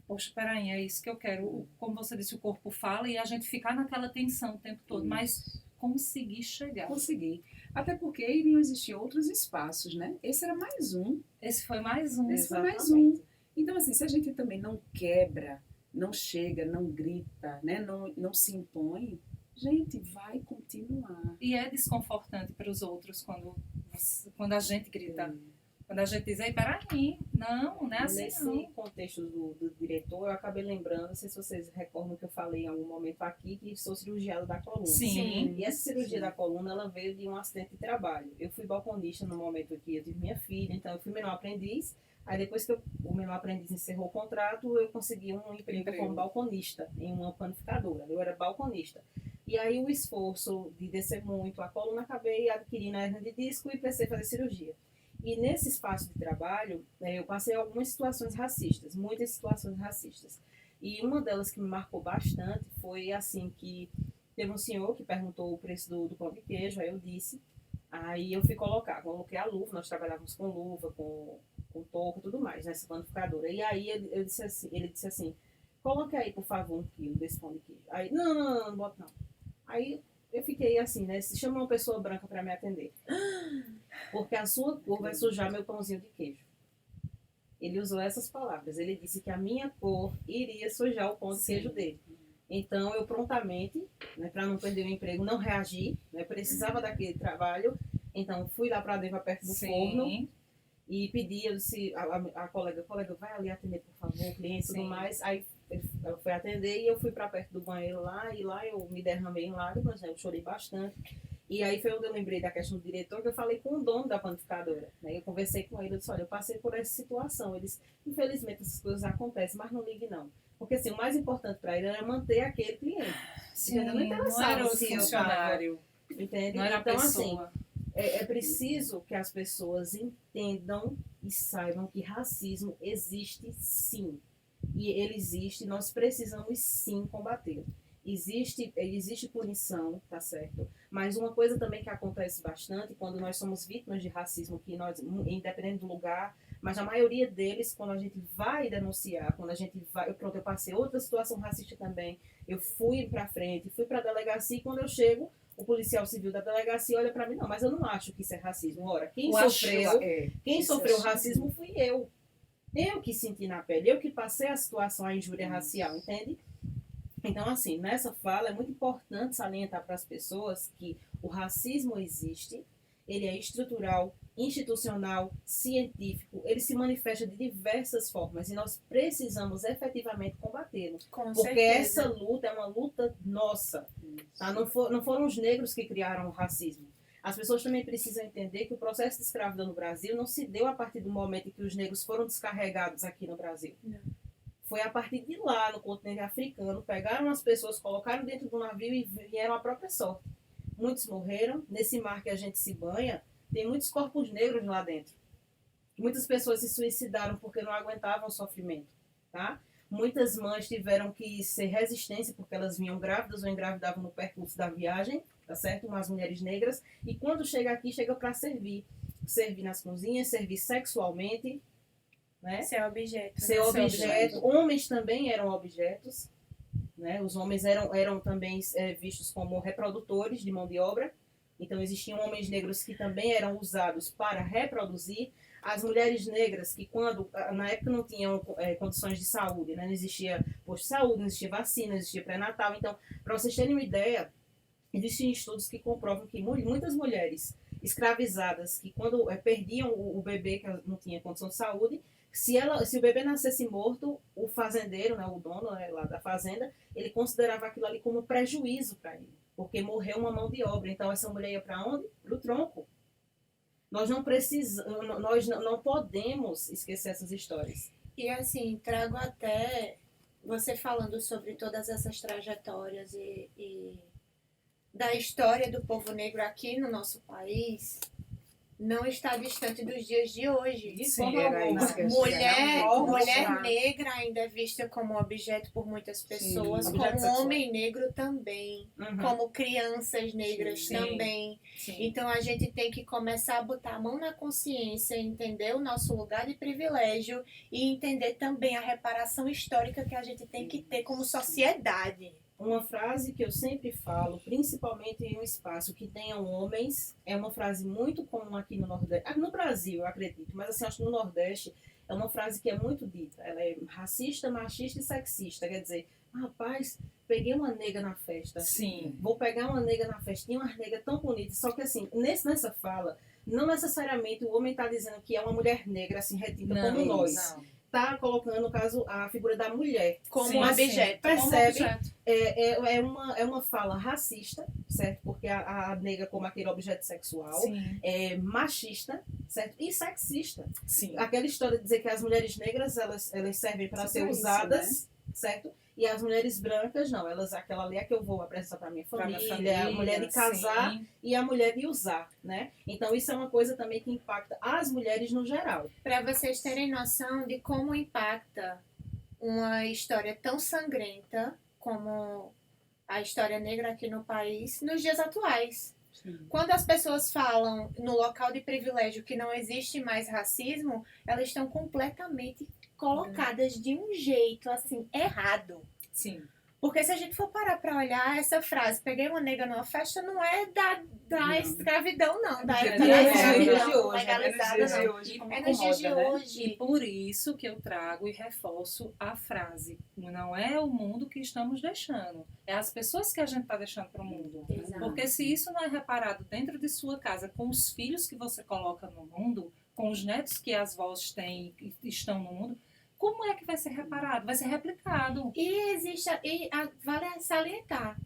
poxa, peraí, é isso que eu quero, como você disse, o corpo fala e a gente ficar naquela tensão o tempo todo, mas conseguir chegar. Conseguir. Até porque iriam existir outros espaços, né? Esse era mais um. Esse foi mais um. Esse foi mais um. Então, assim, se a gente também não quebra, não chega, não grita, né? Não se impõe, gente, vai continuar. E é desconfortante para os outros quando a gente grita. Quando a gente diz, ei, peraí, não é assim Nesse não. contexto do diretor, eu acabei lembrando, não sei se vocês recordam que eu falei em algum momento aqui, que sou cirurgiada da coluna. Sim. E essa cirurgia da coluna, ela veio de um acidente de trabalho. Eu fui balconista no momento que eu tive minha filha, então eu fui menor aprendiz. Aí depois que o menor aprendiz encerrou o contrato, eu consegui um emprego como balconista em uma panificadora. Eu era balconista. E aí o esforço de descer muito a coluna, acabei adquirindo a hernia de disco e precisei fazer cirurgia. E nesse espaço de trabalho, eu passei algumas situações racistas, muitas situações racistas. E uma delas que me marcou bastante foi assim que teve um senhor que perguntou o preço do pão de queijo, aí eu disse, aí eu fui coloquei a luva, nós trabalhávamos com luva, com touca e tudo mais, nessa panificadora. E aí ele disse assim, coloque aí, por favor, 1 quilo desse pão de queijo. Aí, não bota não. Aí eu fiquei assim, né, se chama uma pessoa branca para me atender. Porque a sua cor vai sujar meu pãozinho de queijo. Ele usou essas palavras. Ele disse que a minha cor iria sujar o pão de queijo dele. Então, eu prontamente, né, para não perder o emprego, não reagi. Né, precisava daquele trabalho. Então, fui lá para dentro, perto do forno. E pedi, eu disse, a colega, vai ali atender, por favor, o cliente e tudo mais. Aí, eu fui atender e eu fui para perto do banheiro lá. E lá eu me derramei em lágrimas, né, eu chorei bastante. E aí foi onde eu lembrei da questão do diretor, que eu falei com o dono da panificadora. Né? Eu conversei com ele, eu disse, olha, eu passei por essa situação. Ele disse, infelizmente essas coisas acontecem, mas não ligue não. Porque assim, o mais importante para ele era manter aquele cliente. Sim, Não não interessava era o se eu funcionário, Entende? não era a Então, pessoa. assim, é preciso que as pessoas entendam e saibam que racismo existe sim. E ele existe, nós precisamos sim combatê-lo. Existe punição, tá certo? Mas uma coisa também que acontece bastante quando nós somos vítimas de racismo, que nós, independente do lugar, mas a maioria deles, quando a gente vai denunciar, quando a gente vai, eu passei outra situação racista também, eu fui pra frente, fui pra delegacia e quando eu chego, o policial civil da delegacia olha pra mim, não, mas eu não acho que isso é racismo. Ora, quem sofreu racismo fui eu. Eu que senti na pele, eu que passei a situação, a injúria racial, entende? Então, assim, nessa fala é muito importante salientar para as pessoas que o racismo existe, ele é estrutural, institucional, científico, ele se manifesta de diversas formas e nós precisamos efetivamente combatê-lo. Porque essa luta é uma luta nossa. Tá? Não foram os negros que criaram o racismo. As pessoas também precisam entender que o processo de escravidão no Brasil não se deu a partir do momento em que os negros foram descarregados aqui no Brasil. Não. Foi a partir de lá, no continente africano, pegaram as pessoas, colocaram dentro do navio e vieram à própria sorte. muitos morreram. Nesse mar que a gente se banha, tem muitos corpos negros lá dentro. Muitas pessoas se suicidaram porque não aguentavam o sofrimento, tá? Muitas mães tiveram que ser resistência porque elas vinham grávidas ou engravidavam no percurso da viagem, tá certo? Umas mulheres negras. E quando chega aqui, chega para servir. Servir nas cozinhas, servir sexualmente, né? Ser objeto. Ser objeto. Homens também eram objetos, né? Os homens eram também vistos como reprodutores de mão de obra. Então existiam homens negros que também eram usados para reproduzir. As mulheres negras que quando, na época não tinham condições de saúde, né? Não existia posto de saúde, não existia vacina, não existia pré-natal. Então, para vocês terem uma ideia, existem estudos que comprovam que muitas mulheres escravizadas, que quando perdiam o bebê, que não tinha condição de saúde, se o bebê nascesse morto, o fazendeiro, né, o dono, né, lá da fazenda, ele considerava aquilo ali como prejuízo para ele, porque morreu uma mão de obra. Então, essa mulher ia para onde? Para o tronco. Nós não precisamos, nós não podemos esquecer essas histórias. E assim, trago até você falando sobre todas essas trajetórias e da história do povo negro aqui no nosso país, não está distante dos dias de hoje. De Sim, forma era alguma. isso que eu Mulher negra ainda é vista como objeto por muitas pessoas, Sim, como objeto sexual. homem negro também, Uhum. como crianças negras Sim. também. Sim. Então a gente tem que começar a botar a mão na consciência, entender o nosso lugar de privilégio e entender também a reparação histórica que a gente tem que ter como sociedade. Uma frase que eu sempre falo, principalmente em um espaço que tenham homens, é uma frase muito comum aqui no Nordeste, no Brasil, eu acredito, mas assim, acho que no Nordeste é uma frase que é muito dita. Ela é racista, machista e sexista. Quer dizer, rapaz, peguei uma nega na festa. Sim. Vou pegar uma nega na festa. Tinha uma nega tão bonita. Só que assim, nessa fala, não necessariamente o homem está dizendo que é uma mulher negra, assim, retinta como nós. Não. Está colocando, no caso, a figura da mulher. Como Sim, um Mas, objeto. percebe? Como objeto. É uma fala racista, certo? Porque a nega como aquele objeto sexual. Sim. É machista, certo? E sexista. Sim. Aquela história de dizer que as mulheres negras, elas servem para ser Só pra isso, usadas, certo? E as mulheres brancas, não. Elas, aquela ali é que eu vou apresentar para minha Pra minha família, a mulher de casar sim. e a mulher de usar, né? Então, isso é uma coisa também que impacta as mulheres no geral. Para vocês terem noção de como impacta uma história tão sangrenta como a história negra aqui no país nos dias atuais. Sim. Quando as pessoas falam no local de privilégio que não existe mais racismo, elas estão completamente colocadas de um jeito assim errado. Sim. Porque se a gente for parar para olhar essa frase, peguei uma nega numa festa, não é da Não. escravidão, não. Da É época dos da dias de escravidão hoje, legalizada, É nos dias de não. hoje, É nos dias de incomoda, né? hoje. E por isso que eu trago e reforço a frase. Não é o mundo que estamos deixando. É as pessoas que a gente está deixando para o mundo. Exato. Porque se isso não é reparado dentro de sua casa, com os filhos que você coloca no mundo, com os netos que as vós têm e estão no mundo, como é que vai ser reparado? Vai ser replicado. Vale salientar,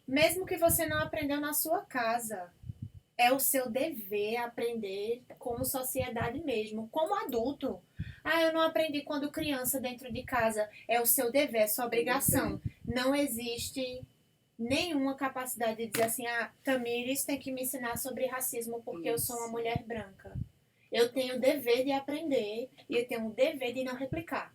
mesmo que você não aprendeu na sua casa, é o seu dever aprender como sociedade mesmo, como adulto. Ah, eu não aprendi quando criança dentro de casa. É o seu dever, é sua obrigação. Não existe nenhuma capacidade de dizer assim, Tamires tem que me ensinar sobre racismo porque eu sou uma mulher branca. Eu tenho o dever de aprender e eu tenho o dever de não replicar.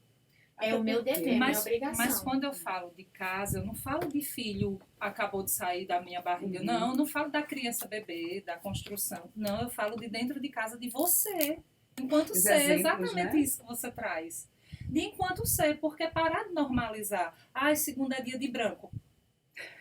É o meu dever, é a minha obrigação. Mas quando eu falo de casa, eu não falo de filho acabou de sair da minha barriga. Não, eu não falo da criança bebê, da construção. Não, eu falo de dentro de casa de você. Enquanto Os ser, exemplos, exatamente né? isso que você traz. De enquanto ser, porque parar de normalizar. Ai, segunda é dia de branco.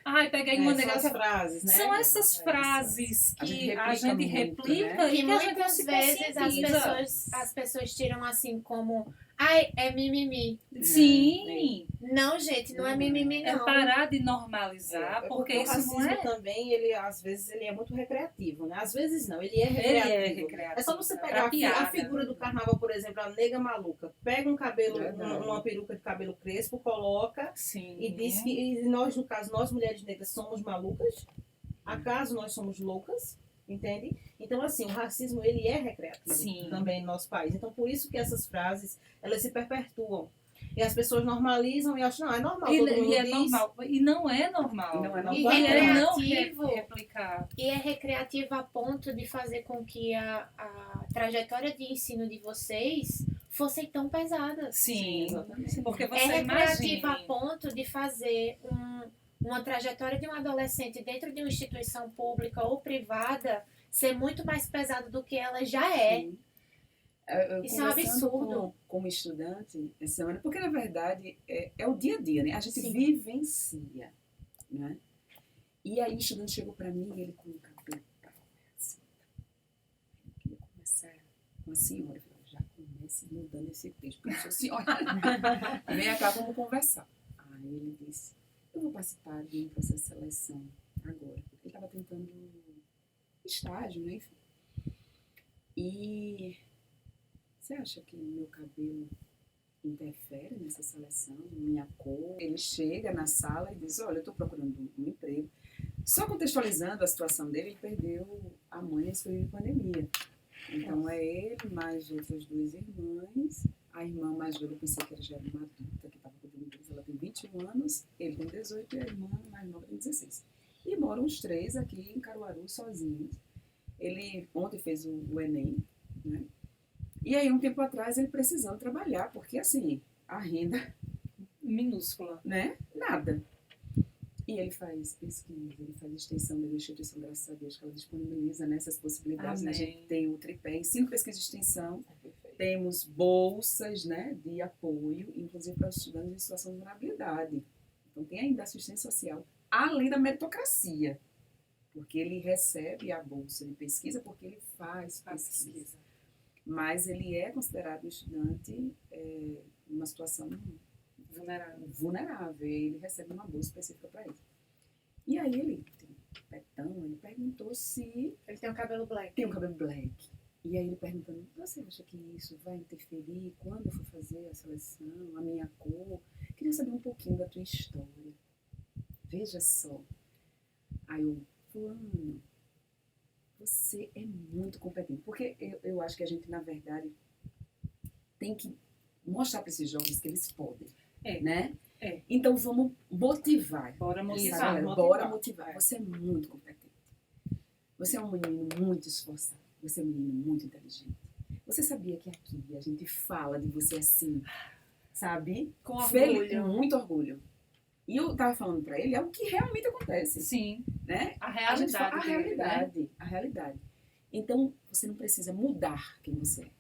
Ai, peguei uma São negócio. as frases, né? São essas frases A gente que a replica gente muito, replica né? e Que que a gente não muitas se vezes conscientiza. as pessoas tiram assim como, ai, é mimimi. Sim, Não, gente, não é mimimi, é não. parar de normalizar, É porque o isso racismo não é. também, ele às vezes ele é muito recreativo, né? Às vezes não, ele é Ele recreativo. é recreativo. É só você pra pegar a piada. figura do carnaval, por exemplo, a nega maluca. Pega um cabelo, Verdade. uma peruca de cabelo crespo, coloca Sim. e diz que e nós, no caso, nós mulheres negras somos malucas. Acaso nós somos loucas, entende? Então, assim, o racismo, ele é recreativo Sim. também no nosso país. Então, por isso que essas frases, elas se perpetuam. E as pessoas normalizam e acham, não, é normal, E, todo mundo e é diz. normal. E não é normal. E não é normal. E é não Recreativo. replicar. E é recreativo a ponto de fazer com que a trajetória de ensino de vocês fossem tão pesadas. Sim, Exatamente. porque É você recreativa a imagina. ponto de fazer uma trajetória de um adolescente dentro de uma instituição pública ou privada ser muito mais pesada do que ela já é. Sim. Eu Isso é um conversando absurdo. como estudante essa semana, porque na verdade é o dia a dia, né? A gente Sim. vivencia, né? E aí o estudante chegou para mim e ele com o cabelo assim, eu queria conversar com a senhora. Eu falei, já comece mudando esse texto, porque eu sou senhora. Vem cá, vamos conversar. Aí ele disse, eu vou participar de um processo de seleção agora. Ele estava tentando estágio, né? Enfim. E você acha que meu cabelo interfere nessa seleção, minha cor? Ele chega na sala e diz, olha, eu estou procurando um emprego. Só contextualizando a situação dele, ele perdeu a mãe nesse período de pandemia. Então é ele, mais outras duas irmãs. A irmã mais velha, eu pensei que ela já era uma adulta, que estava cuidando deles. Ela tem 21 anos, ele tem 18 e a irmã mais nova tem 16. E moram os três aqui em Caruaru, sozinhos. Ele ontem fez o Enem, né? E aí, um tempo atrás, ele precisando trabalhar, porque, assim, a renda, Minúscula. né? Nada. E ele faz pesquisa, ele faz extensão da instituição, graças a Deus, que ela disponibiliza nessas possibilidades. Né? A gente tem o tripé, ensino, pesquisa e extensão, temos bolsas, né, de apoio, inclusive para os estudantes em situação de vulnerabilidade. Então, tem ainda assistência social, além da meritocracia, porque ele recebe a bolsa de pesquisa porque ele faz pesquisa. Mas ele é considerado um estudante numa situação vulnerável. E ele recebe uma bolsa específica para isso. E aí ele tem um petão, ele perguntou se... Ele tem um cabelo black. Tem um cabelo black. E aí ele perguntando, você acha que isso vai interferir quando eu for fazer a seleção, a minha cor? Queria saber um pouquinho da tua história. Veja só. Aí eu, fulano, você é muito competente. Porque eu acho que a gente, na verdade, tem que mostrar para esses jovens que eles podem. Né? Então vamos motivar. Bora motivar. Galera, bora motivar. Você é muito competente. Você é um menino muito esforçado. Você é um menino muito inteligente. Você sabia que aqui a gente fala de você assim, sabe? Com orgulho. Com muito orgulho. E eu tava falando pra ele algo que realmente acontece. Sim. Né? A realidade. A realidade. Então, você não precisa mudar quem você é.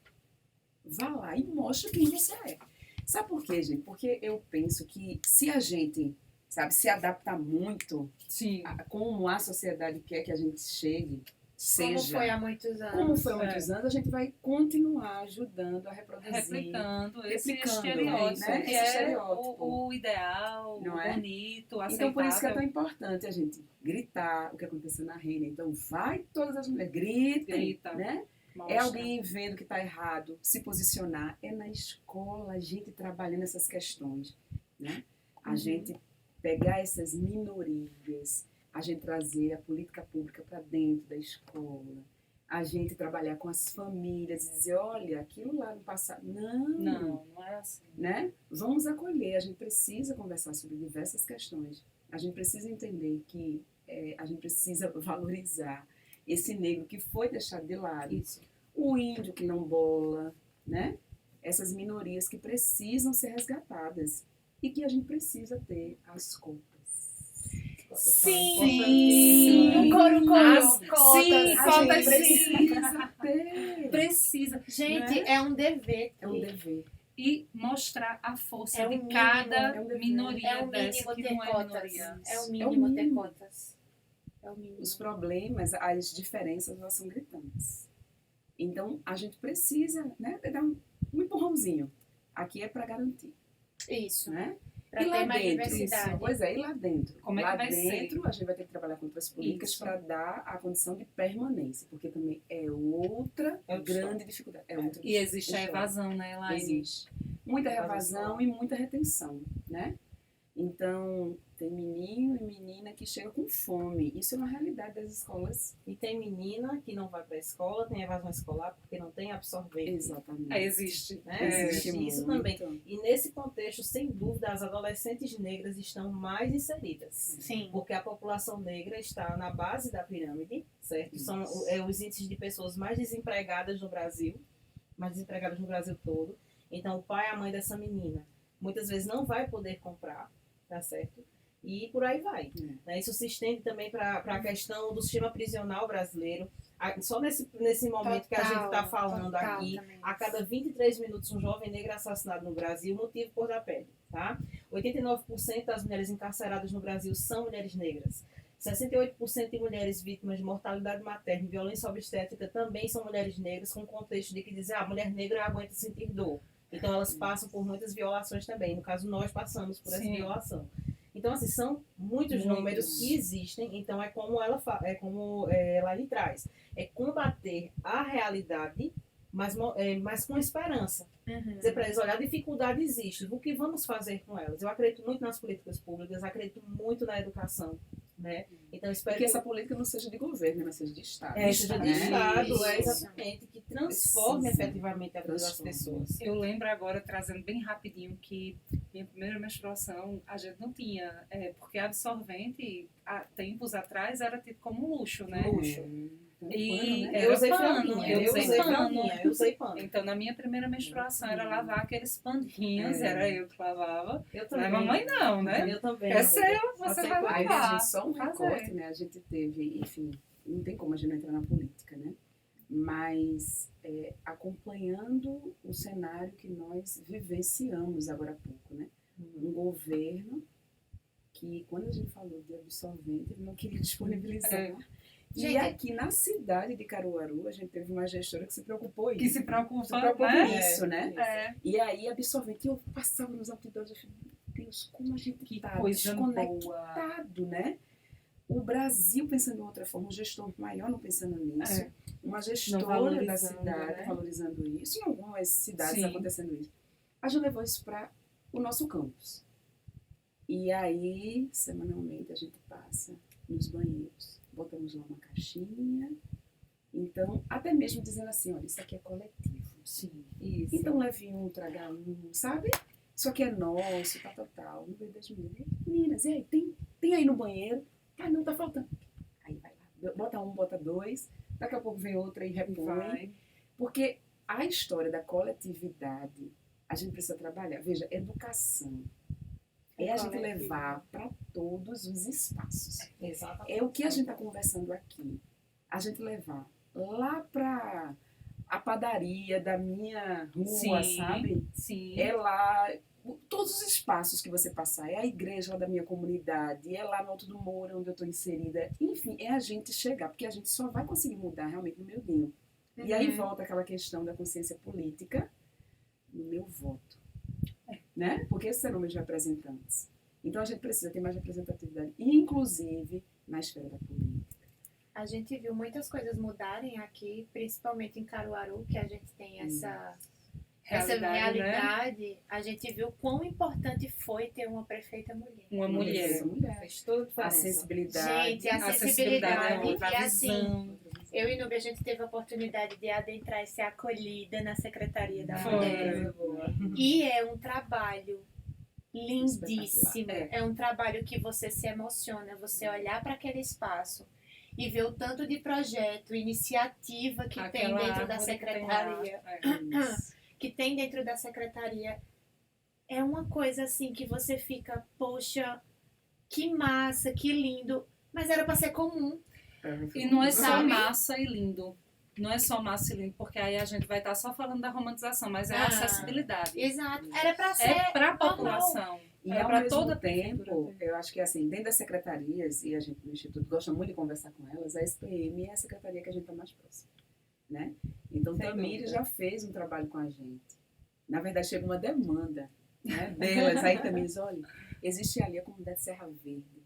Vá lá e mostra quem você é. Sabe por quê, gente? Porque eu penso que se a gente, sabe, se adaptar muito Sim. a como a sociedade quer que a gente chegue, seja... Como foi há muitos anos. Como foi há muitos anos, a gente vai continuar ajudando a reproduzir. Replicando esse replicando, estereótipo, né? que Esse é estereótipo. o ideal, Não o é? bonito, aceitável. Então, por isso que é tão importante a gente gritar o que aconteceu na Reina. Então, vai todas as mulheres, gritem, Grita. né? Mostra. É alguém vendo que está errado, se posicionar. É na escola a gente trabalhando essas questões, né? A gente pegar essas minorias, a gente trazer a política pública para dentro da escola, a gente trabalhar com as famílias e dizer, olha, aquilo lá no passado... Não é assim. Né? Vamos acolher, a gente precisa conversar sobre diversas questões. A gente precisa entender que a gente precisa valorizar esse negro que foi deixado de lado, Isso. o índio que não bola, né? Essas minorias que precisam ser resgatadas e que a gente precisa ter as cotas. Sim! Um coro com as cotas. Sim, A cotas gente Precisa ter. Precisa. Gente, Né? é um dever. É um dever. E mostrar a força É o de mínimo, cada é um dever. minoria É o dessa mínimo que ter não é cotas. minoria. É o É o mínimo ter mínimo. cotas. É o mínimo. Os problemas, as diferenças, elas são gritantes. Então, a gente precisa, né, dar um empurrãozinho. Aqui é para garantir, Isso. né? Pra E lá ter mais dentro, diversidade. pois é, e lá dentro? Como é que lá vai dentro, a gente vai ter que trabalhar com outras políticas Isso. para dar a condição de permanência, porque também é outra É outra grande dificuldade. É outra E existe a história. evasão, né, Elaine? Existe. Muita Evasão evasão escolar. e muita retenção, né? Então, Tem menino e menina que chega com fome. Isso é uma realidade das escolas. E tem menina que não vai para a escola, tem evasão escolar porque não tem absorvente. Exatamente. Existe. Né? Existe Isso muito. também. E nesse contexto, sem dúvida, as adolescentes negras estão mais inseridas. Sim. Porque a população negra está na base da pirâmide, certo? São os índices de pessoas mais desempregadas no Brasil, todo. Então, o pai e a mãe dessa menina muitas vezes não vai poder comprar, tá certo? E por aí vai. Né? Isso se estende também para a questão do sistema prisional brasileiro. Só nesse momento que a gente está falando aqui, a cada 23 minutos um jovem negro é assassinado no Brasil, motivo cor da pele. Tá? 89% das mulheres encarceradas no Brasil são mulheres negras. 68% de mulheres vítimas de mortalidade materna e violência obstétrica também são mulheres negras, com o contexto de que dizer, a mulher negra aguenta sentir dor. Então elas passam por muitas violações também. No caso, nós passamos por essa violação. Então, assim, são muitos números que existem. Então, é como ela lhe traz. É combater a realidade, mas com esperança. Dizer para eles, olha, a dificuldade existe. O que vamos fazer com elas? Eu acredito muito nas políticas públicas, acredito muito na educação. Né? Então, espero que essa política não seja de governo, mas seja de Estado. Seja de Estado, exatamente, que transforme efetivamente a vida das pessoas. Eu lembro agora, trazendo bem rapidinho, que minha primeira menstruação a gente não tinha, porque absorvente, há tempos atrás, era tido como luxo, né? Luxo. E né? Eu usei pano. Então, na minha primeira menstruação, era lavar aqueles paninhos, era eu que lavava. Eu também. Não é mamãe não, né? Eu também. É seu, você vai Aí, lavar. só um recorte, né? A gente teve, enfim, não tem como a gente não entrar na política, né? Mas acompanhando o cenário que nós vivenciamos agora há pouco, né? Um governo que, quando a gente falou de absorvente, ele não queria disponibilizar. E aqui na cidade de Caruaru, a gente teve uma gestora que se preocupou Que se preocupa com né? isso, né? É. E aí, absorvente, eu passava nos outdoors, eu falei, meu Deus, como a gente Que tá coisa desconectado, né? O Brasil pensando de outra forma, um gestor maior não pensando nisso, uma gestora da cidade valorizando isso, em algumas cidades acontecendo isso. A gente levou isso para o nosso campus. E aí, semanalmente, a gente passa nos banheiros, botamos lá uma caixinha. Então, até mesmo dizendo assim, olha, isso aqui é coletivo. Sim, isso. Então, leve um, traga um, sabe? Isso aqui é nosso, tal. No meio das meninas, e aí, tem aí no banheiro? Ah, não, tá faltando. Aí vai lá, bota um, bota dois, daqui a pouco vem outra e repõe. Porque a história da coletividade, a gente precisa trabalhar. Veja, educação é a gente levar para todos os espaços. Exatamente. É o que a gente está conversando aqui. A gente levar lá para a padaria da minha rua, sabe? Sim. É lá, todos os espaços que você passar. É a igreja lá da minha comunidade, é lá no Alto do Moura, onde eu estou inserida. Enfim, é a gente chegar, porque a gente só vai conseguir mudar realmente no meu dinho. E aí volta aquela questão da consciência política no meu voto. Né? Porque esses são números de representantes. Então a gente precisa ter mais representatividade, inclusive na esfera da política. A gente viu muitas coisas mudarem aqui, principalmente em Caruaru, que a gente tem essa realidade. Né? A gente viu quão importante foi ter uma prefeita mulher. Uma mulher. Faz toda a diferença. Acessibilidade. Gente, acessibilidade. Outra E assim, visão. eu e Nubia, a gente teve a oportunidade de adentrar e ser acolhida na Secretaria da Mulher. E é um trabalho lindíssimo. É um trabalho que você se emociona, você olhar para aquele espaço e ver o tanto de projeto, iniciativa que tem dentro da secretaria. Que tem dentro da secretaria. É uma coisa assim que você fica, poxa, que massa, que lindo. Mas era para ser comum. E não é só massa e lindo. Não é só massa e lindo, porque aí a gente vai estar só falando da romantização, mas é a acessibilidade. Exato. Era para ser. É para a população. E ao mesmo tempo, eu acho que assim, dentro das secretarias, e a gente no Instituto gosta muito de conversar com elas, a SPM é a secretaria que a gente está mais próximo. Né? Então, Tamires já fez um trabalho com a gente. Na verdade, chega uma demanda, né, delas. Aí, Tamires, olha, existe ali a comunidade Serra Verde.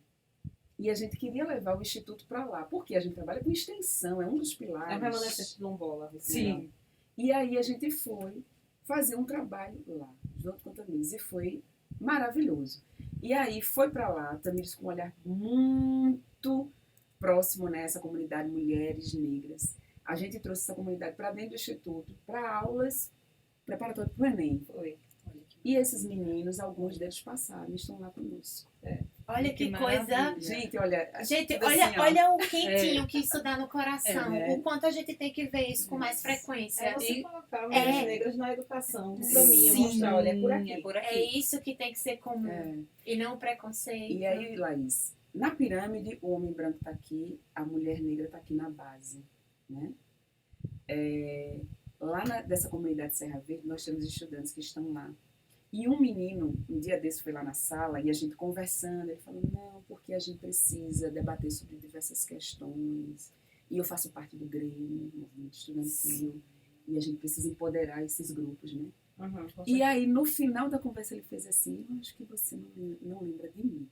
E a gente queria levar o Instituto para lá. Porque a gente trabalha com extensão, é um dos pilares. É permanência quilombola. Sim. E aí a gente foi fazer um trabalho lá, junto com a Tamires. E foi maravilhoso. E aí foi para lá, Tamires com um olhar muito próximo nessa comunidade Mulheres Negras. A gente trouxe essa comunidade para dentro do Instituto, para aulas preparatórias para o Enem. Foi. E esses meninos, alguns deles passaram, estão lá conosco. Olha que coisa. maravilha. Gente, olha... Gente, tudo olha, assim, ó. olha o quentinho que isso dá no coração. É. O quanto a gente tem que ver isso com mais frequência. É você E- colocar mulheres negras na educação. No caminho, mostrar, olha, é por aqui. É por É aqui. isso que tem que ser comum. É. E não o preconceito. E aí, Laís, na pirâmide, o homem branco está aqui, a mulher negra está aqui na base, né? Lá dessa comunidade Serra Verde, nós temos estudantes que estão lá. E um menino, um dia desse, foi lá na sala e a gente conversando, ele falou, não, porque a gente precisa debater sobre diversas questões. E eu faço parte do Grêmio, movimento estudantil, e a gente precisa empoderar esses grupos, né? Uhum, com E aí, no final da conversa, ele fez assim, eu acho que você não lembra de mim,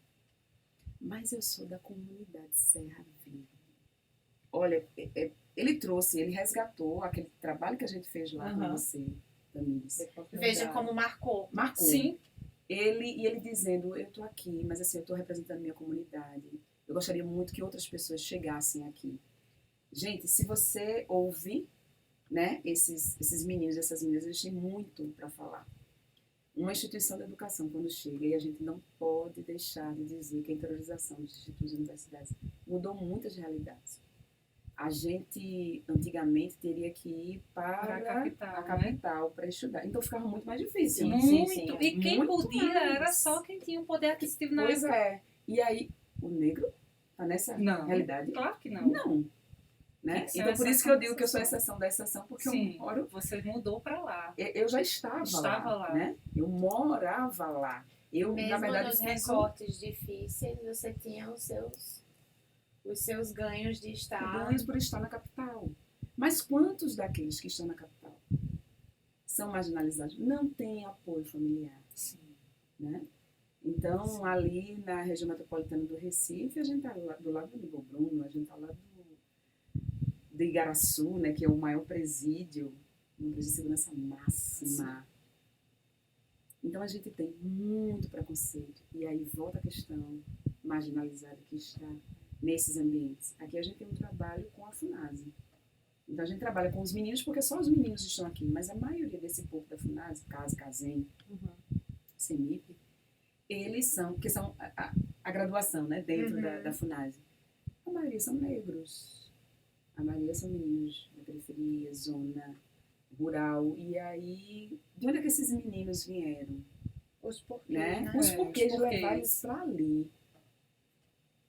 mas eu sou da comunidade Serra Verde. Olha, ele trouxe, ele resgatou aquele trabalho que a gente fez lá com Aham. você, Tamires. Veja como marcou. Marcou. Sim, Ele dizendo, eu estou aqui, mas assim, eu estou representando minha comunidade. Eu gostaria muito que outras pessoas chegassem aqui. Gente, se você ouve, né, esses meninos e essas meninas, eles têm muito para falar. Uma instituição de educação, quando chega, e a gente não pode deixar de dizer que a interiorização dos institutos e universidades mudou muitas realidades. A gente, antigamente, teria que ir para a a capital, capital para estudar. Então ficava muito mais difícil. Sim, muito. sim. E quem Muito podia mais. era só quem tinha um poder aquisitivo na Pois época. é. E aí, o negro tá nessa Não. realidade? Claro que não. Não. Né? Tem que ser Então, uma por isso que exceção eu digo da que eu sou a exceção. exceção da exceção, porque Sim, eu moro... você mudou para lá. Eu já estava Estava lá. né? Eu morava lá. Eu, Mesmo na verdade, nos fiz recortes difíceis, você tinha os seus ganhos de estar. ganhos por estar na capital. Mas quantos daqueles que estão na capital são marginalizados? Não têm apoio familiar. Sim. Né? Então, ali na região metropolitana do Recife, a gente está do lado do Nível Bruno, a gente está lá de Igaraçu, né, que é o maior presídio, um presídio de segurança máxima. Então, a gente tem muito preconceito. E aí volta a questão marginalizada que está nesses ambientes. Aqui a gente tem um trabalho com a FUNASE. Então, a gente trabalha com os meninos, porque só os meninos estão aqui, mas a maioria desse povo da FUNASE, CASE, CASEM, CEMIP, eles são, porque são a graduação, né, dentro da FUNASE. A maioria são negros. A maioria são meninos da periferia, zona rural. E aí, de onde é que esses meninos vieram? Os porquês, Né? né? Os porquês de porquês. levar eles para ali.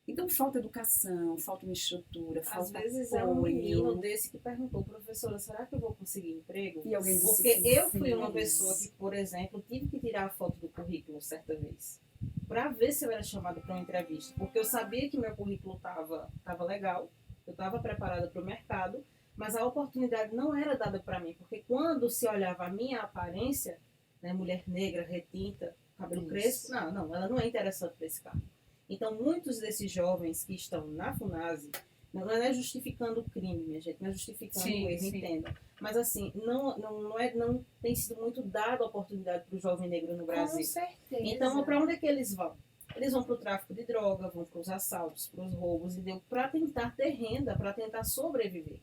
Então, falta educação, falta uma estrutura, Às falta vezes apoio. é um menino desse que perguntou, professora, será que eu vou conseguir emprego? E alguém disse Porque que eu sim. fui uma pessoa que, por exemplo, tive que tirar a foto do currículo certa vez para ver se eu era chamada para uma entrevista, porque eu sabia que meu currículo tava legal, eu estava preparada para o mercado, mas a oportunidade não era dada para mim, porque quando se olhava a minha aparência, né, mulher negra, retinta, cabelo crespo, não, ela não é interessante para esse cargo. Então, muitos desses jovens que estão na FUNASE, não é justificando o crime, minha gente, não é justificando Sim, o erro, sim. entendam. Mas, assim, não tem sido muito dada a oportunidade para o jovem negro no Com Brasil. certeza. Então, para onde é que eles vão? Eles vão para o tráfico de droga, vão para os assaltos, para os roubos, para tentar ter renda, para tentar sobreviver.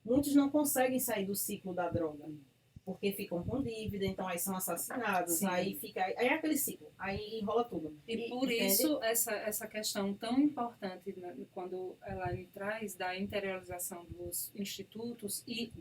Muitos não conseguem sair do ciclo da droga, porque ficam com dívida, então aí são assassinados, Sim. aí é aquele ciclo, aí enrola tudo. E por Entende? isso, essa questão tão importante, né, quando ela me traz da interiorização dos institutos e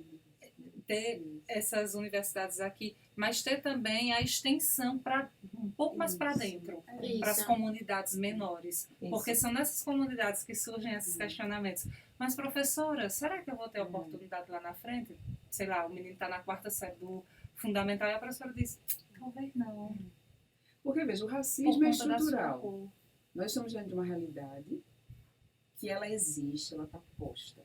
ter essas universidades aqui, mas ter também a extensão para um pouco mais para dentro, para as Isso. comunidades menores. Isso. Porque são nessas comunidades que surgem esses questionamentos. Mas, professora, será que eu vou ter oportunidade lá na frente? Sei lá, o menino está na 4ª série do fundamental e a professora diz, talvez não. Porque, veja, o Por racismo é conta da sua estrutural. cor. Nós estamos diante de uma realidade que ela existe, ela está posta.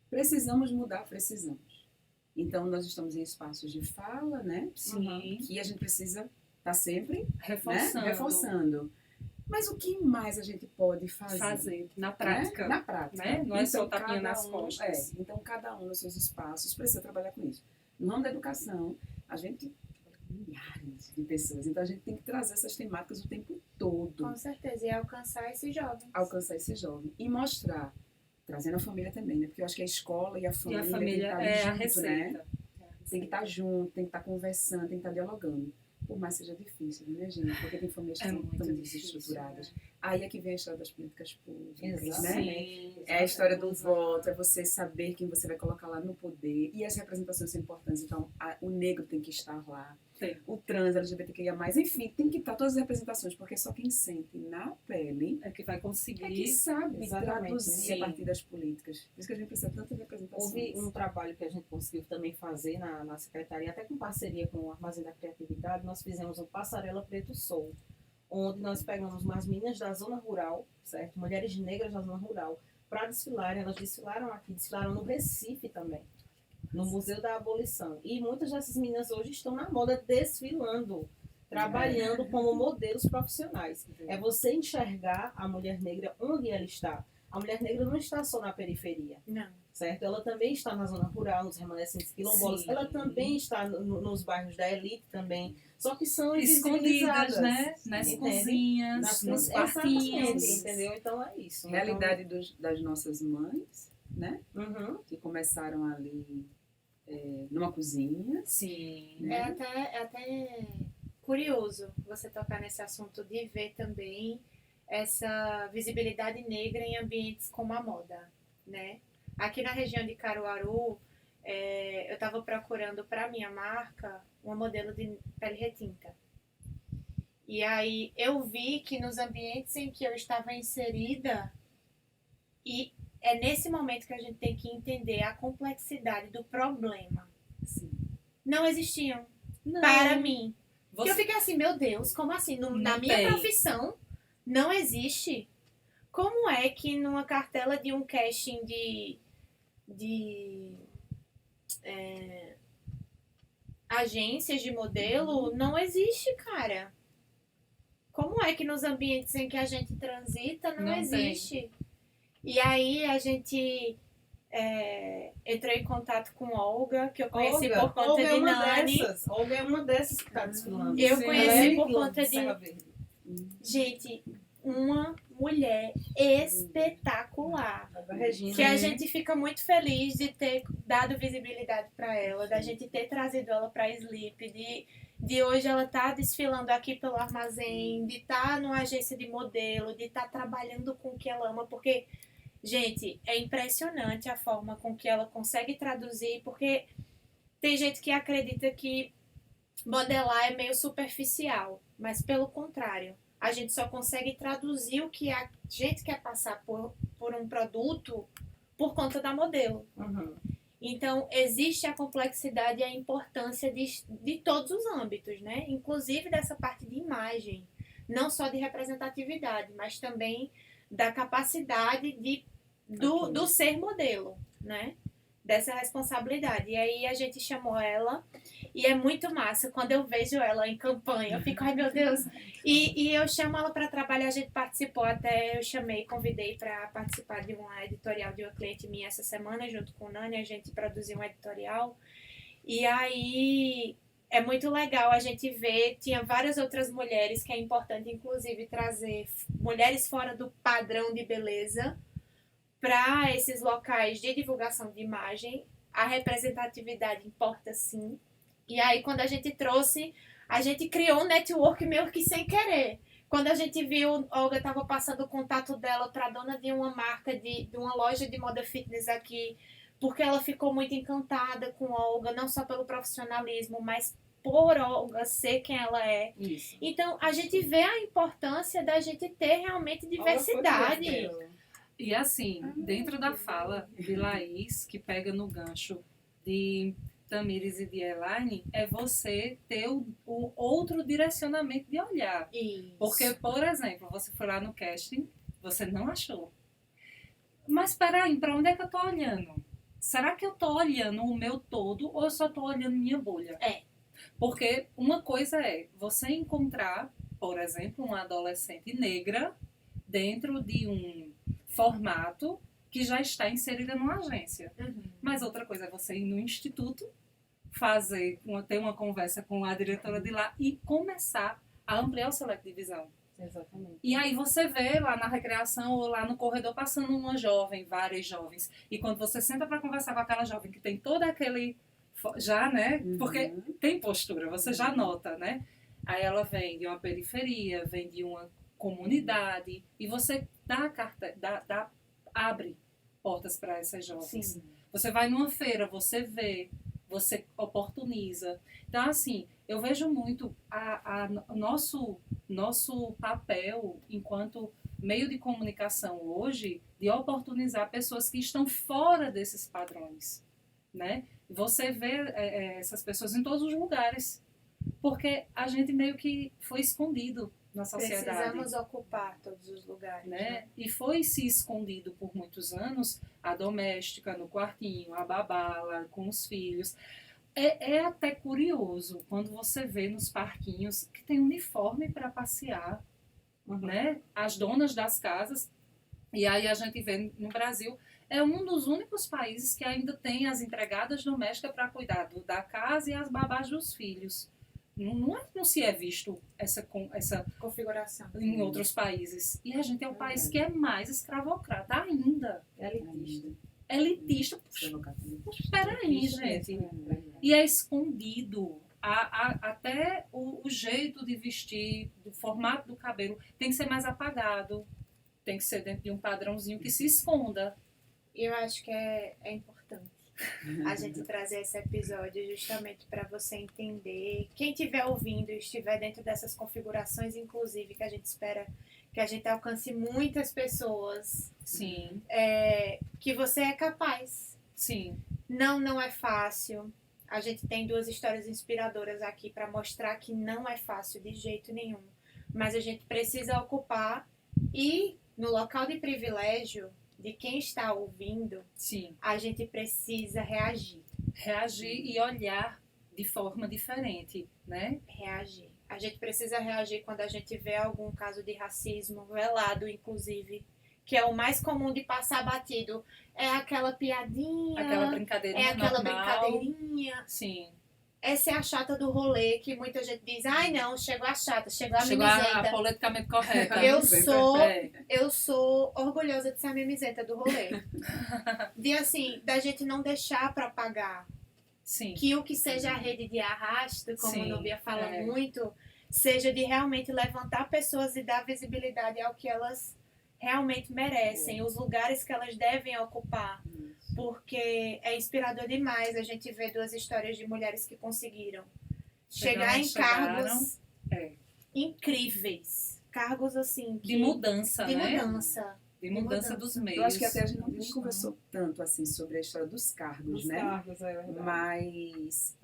Precisamos mudar, precisamos. Então, nós estamos em espaços de fala, né? Sim, Que a gente precisa estar sempre, né, reforçando. reforçando. Mas o que mais a gente pode fazer? Na Né? prática. Na prática. Né? Não é só Então, tapinha cada nas costas. Então, cada um nos seus espaços precisa trabalhar com isso. No ramo da educação, a gente tem milhares de pessoas. Então, a gente tem que trazer essas temáticas o tempo todo. Com certeza, e alcançar esses jovens. Alcançar esse jovem. E mostrar, trazendo a família também, né? Porque eu acho que a escola e a E família, a família tem que é estar a junto, né? receita. Tem que estar junto, tem que estar conversando, tem que estar dialogando. Por mais seja difícil, né, gente? Porque tem famílias que É são muito tão difícil, desestruturadas. Aí é que vem a história das políticas públicas, né? Exatamente. É a história do voto, é você saber quem você vai colocar lá no poder. E as representações são importantes. Então, o negro tem que estar lá. Tem. O trans, LGBTQIA+, enfim, tem que estar todas as representações, porque só quem sente na pele É que vai conseguir. é que sabe Exatamente, traduzir sim. a partir das políticas. Por isso que a gente precisa de tantas representações. Houve um trabalho que a gente conseguiu também fazer na secretaria, até com parceria com o Armazém da Criatividade, nós fizemos um Passarela Preto Soul, onde nós pegamos umas meninas da zona rural, certo? Mulheres negras da zona rural, para desfilarem. Elas desfilaram aqui, desfilaram no Recife também, no Museu da Abolição. E muitas dessas meninas hoje estão na moda desfilando, trabalhando como modelos profissionais. É você enxergar a mulher negra onde ela está. A mulher negra não está só na periferia, Não. certo? Ela também está na zona rural, nos remanescentes quilombolas. Sim. Ela também está nos bairros da elite também. Só que são Escondidas, invisibilizadas, né? Nas entende? cozinhas, nos Exatamente, quartinhos. entendeu? Então é isso. Realidade das nossas mães, né? Então, Que começaram ali numa cozinha. Sim. É até curioso você tocar nesse assunto de ver também essa visibilidade negra em ambientes como a moda, né? Aqui na região de Caruaru, eu estava procurando para minha marca uma modelo de pele retinta. E aí eu vi que nos ambientes em que eu estava inserida, e é nesse momento que a gente tem que entender a complexidade do problema. Assim, Não existiam Não. para mim. Porque eu Você, fiquei assim, meu Deus, como assim? Na Não minha tem. profissão não existe? Como é que numa cartela de um casting de agências de modelo não existe, cara? Como é que nos ambientes em que a gente transita não Não existe? E aí a gente entrou em contato com Olga, que eu conheci por conta Olga é de uma Nani. dessas. Olga é uma dessas que está desfilando. Eu Sim. conheci Ela é por vilã conta de... Serra Verde. Gente, uma mulher espetacular. A Regina. Que a gente fica muito feliz de ter dado visibilidade para ela, da gente ter trazido ela para Sleep, de hoje ela tá desfilando aqui pelo armazém, de estar numa agência de modelo, de estar trabalhando com o que ela ama, porque, gente, é impressionante a forma com que ela consegue traduzir, porque tem gente que acredita que modelar é meio superficial, mas pelo contrário, a gente só consegue traduzir o que a gente quer passar por um produto por conta da modelo. Uhum. Então, existe a complexidade e a importância de todos os âmbitos, né? Inclusive dessa parte de imagem, não só de representatividade, mas também da capacidade do ser modelo, né? Dessa responsabilidade. E aí a gente chamou ela e é muito massa. Quando eu vejo ela em campanha, eu fico, ai meu Deus. E eu chamo ela para trabalhar, a gente participou até, eu convidei para participar de uma editorial de uma cliente minha essa semana, junto com o Nani, a gente produziu um editorial. E aí é muito legal a gente ver, tinha várias outras mulheres, que é importante inclusive trazer mulheres fora do padrão de beleza para esses locais de divulgação de imagem. A representatividade importa sim. E aí, quando a gente trouxe, a gente criou um network meio que sem querer. Quando a gente viu, Olga estava passando o contato dela para a dona de uma marca, de uma loja de moda fitness aqui, porque ela ficou muito encantada com Olga, não só pelo profissionalismo, mas por Olga ser quem ela é. Isso. Então, a gente vê a importância da gente ter realmente diversidade. E assim, dentro da fala de Laís, que pega no gancho de Tamires e de Elaine, é você ter o outro direcionamento de olhar. Isso. Porque, por exemplo, você foi lá no casting, você não achou. Mas peraí, para onde é que eu tô olhando? Será que eu tô olhando o meu todo ou eu só tô olhando minha bolha? É. Porque uma coisa é você encontrar, por exemplo, uma adolescente negra dentro de um formato que já está inserida numa agência. Uhum. Mas outra coisa é você ir no instituto, ter uma conversa com a diretora de lá e começar a ampliar o seu leque de visão. Exatamente. E aí você vê lá na recreação ou lá no corredor passando uma jovem, várias jovens. E quando você senta para conversar com aquela jovem que tem todo aquele... Já, né? Porque tem postura, você já nota, né? Aí ela vem de uma periferia, vem de uma comunidade. E você dá a carta, abre portas para essas jovens. Sim. Você vai numa feira, você vê, você oportuniza. Então, assim, eu vejo muito nosso papel enquanto meio de comunicação hoje de oportunizar pessoas que estão fora desses padrões, né? Você vê essas pessoas em todos os lugares, porque a gente meio que foi escondido na sociedade. Precisamos ocupar todos os lugares, Né? E foi se escondido por muitos anos a doméstica no quartinho, a babá lá com os filhos. É até curioso quando você vê nos parquinhos que tem uniforme para passear, né? As donas das casas. E aí a gente vê no Brasil, é um dos únicos países que ainda tem as empregadas domésticas para cuidar da casa e as babás dos filhos. Não se é visto essa configuração em outros países. E a gente é o país que é mais escravocrata ainda. Elitista. Espera aí, gente. E é escondido. Até o jeito de vestir, do formato do cabelo, tem que ser mais apagado. Tem que ser dentro de um padrãozinho que se esconda. E eu acho que é importante a gente trazer esse episódio justamente para você entender. Quem estiver ouvindo e estiver dentro dessas configurações, inclusive, que a gente espera que a gente alcance muitas pessoas. Sim. Que você é capaz. Sim. Não é fácil. A gente tem 2 histórias inspiradoras aqui para mostrar que não é fácil de jeito nenhum. Mas a gente precisa ocupar e no local de privilégio de quem está ouvindo, sim, a gente precisa reagir. Reagir e olhar de forma diferente, né? Reagir. A gente precisa reagir quando a gente vê algum caso de racismo velado, inclusive, que é o mais comum de passar batido. É aquela piadinha. Aquela brincadeirinha É aquela normal. brincadeirinha. Sim. Essa é a chata do rolê, que muita gente diz, ai não, chegou a chata, chegou a Chegou mimizenta. a politicamente correta. Eu sou orgulhosa de ser a mimizenta do rolê. De assim, da gente não deixar propagar. Sim. Que o que seja a rede de arrasto, como Sim, a Núbia fala muito, seja de realmente levantar pessoas e dar visibilidade ao que elas realmente merecem, os lugares que elas devem ocupar. Porque é inspirador demais a gente ver 2 histórias de mulheres que conseguiram chegar em cargos incríveis. Cargos assim. De mudança, de né? De mudança dos meios. Eu acho que até a gente nem conversou tanto assim sobre a história dos cargos, né? Cargos, é verdade. Mas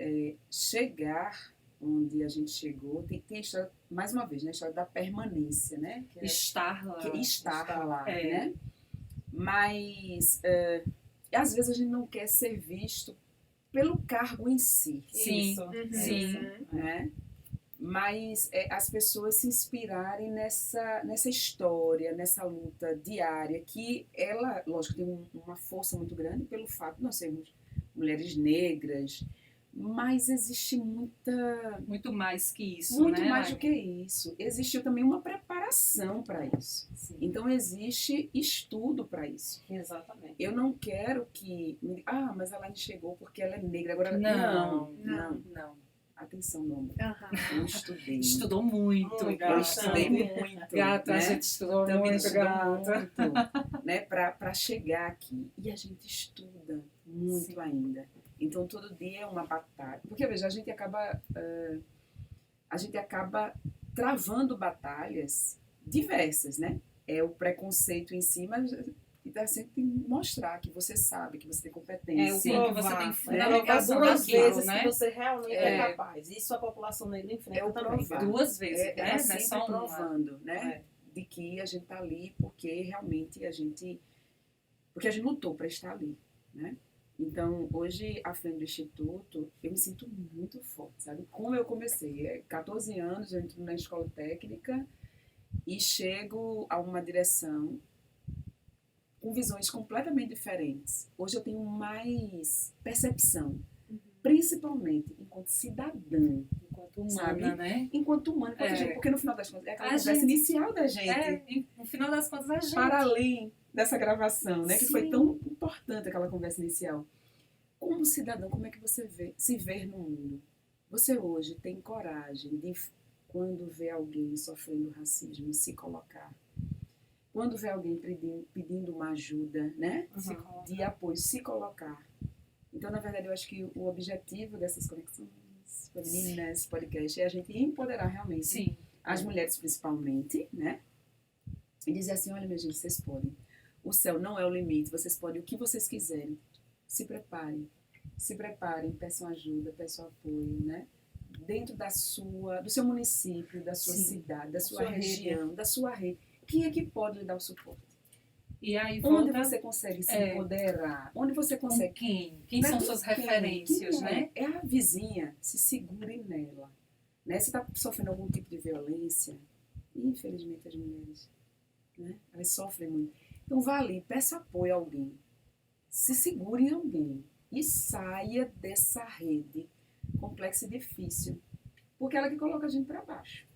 chegar onde a gente chegou, tem a história, mais uma vez, né? A história da permanência, né? Que estar lá. Estar lá, né? Mas às vezes a gente não quer ser visto pelo cargo em si. Sim, sim. Né? Mas as pessoas se inspirarem nessa história, nessa luta diária, que ela, lógico, tem uma força muito grande pelo fato de nós sermos mulheres negras, mas existe muito mais que isso, muito né? mais do que isso. Existiu também uma preparação para isso. Sim. Então existe estudo para isso. Exatamente. Eu não quero que mas ela chegou porque ela é negra agora. Não. Atenção, Noma. Uhum. Eu estudei. Estudou muito, Eu estudei muito. Gata, né? a gente estudou Também muito, estudou gata. muito, né? Para chegar aqui. E a gente estuda muito Sim. ainda. Então, todo dia é uma batalha. Porque, veja, a gente acaba travando batalhas diversas, né? É o preconceito em si, mas a gente tem que mostrar que você sabe, que você tem competência. Sim, que você tem fundamentação duas das vezes né? que você realmente é capaz. Isso a população negra enfrenta também. provar. 2 vezes, né? Ela Não é sempre só uma. provando, né? De que a gente tá ali porque realmente porque a gente lutou para estar ali, né? Então, hoje, à frente do Instituto, eu me sinto muito forte, sabe? Como eu comecei, 14 anos, eu entro na escola técnica e chego a uma direção com visões completamente diferentes. Hoje eu tenho mais percepção, principalmente enquanto cidadã, enquanto humana, Sabe? né? Enquanto humano, porque no final das contas é aquela conversa gente- inicial da gente. E no final das contas, a gente. Para além dessa gravação, né? Que foi Sim. tão importante aquela conversa inicial. Como cidadão, como é que você se vê no mundo? Você hoje tem coragem de, quando vê alguém sofrendo racismo, se colocar? Quando vê alguém pedindo uma ajuda, né? Se colocar. De apoio, se colocar. Então, na verdade, eu acho que o objetivo dessas conexões femininas, podcast, é a gente empoderar realmente Sim. as mulheres principalmente, né? E dizer assim, olha, minha gente, vocês podem. O céu não é o limite, vocês podem o que vocês quiserem. Se preparem, peçam ajuda, peçam apoio, né? Dentro do seu município, da sua Sim. cidade, da sua sua rede. região, da sua rede. Quem é que pode lhe dar o suporte? E aí Onde volta você consegue se É. empoderar? Onde você com consegue... quem? Quem Não é são com suas quem? referências, Quem é? né? É a vizinha, se segure nela. Né? Se está sofrendo algum tipo de violência, infelizmente as mulheres, né? Elas sofrem muito. Então vá ali, peça apoio a alguém. Se segure em alguém e saia dessa rede complexa e difícil. Porque é ela que coloca a gente para baixo.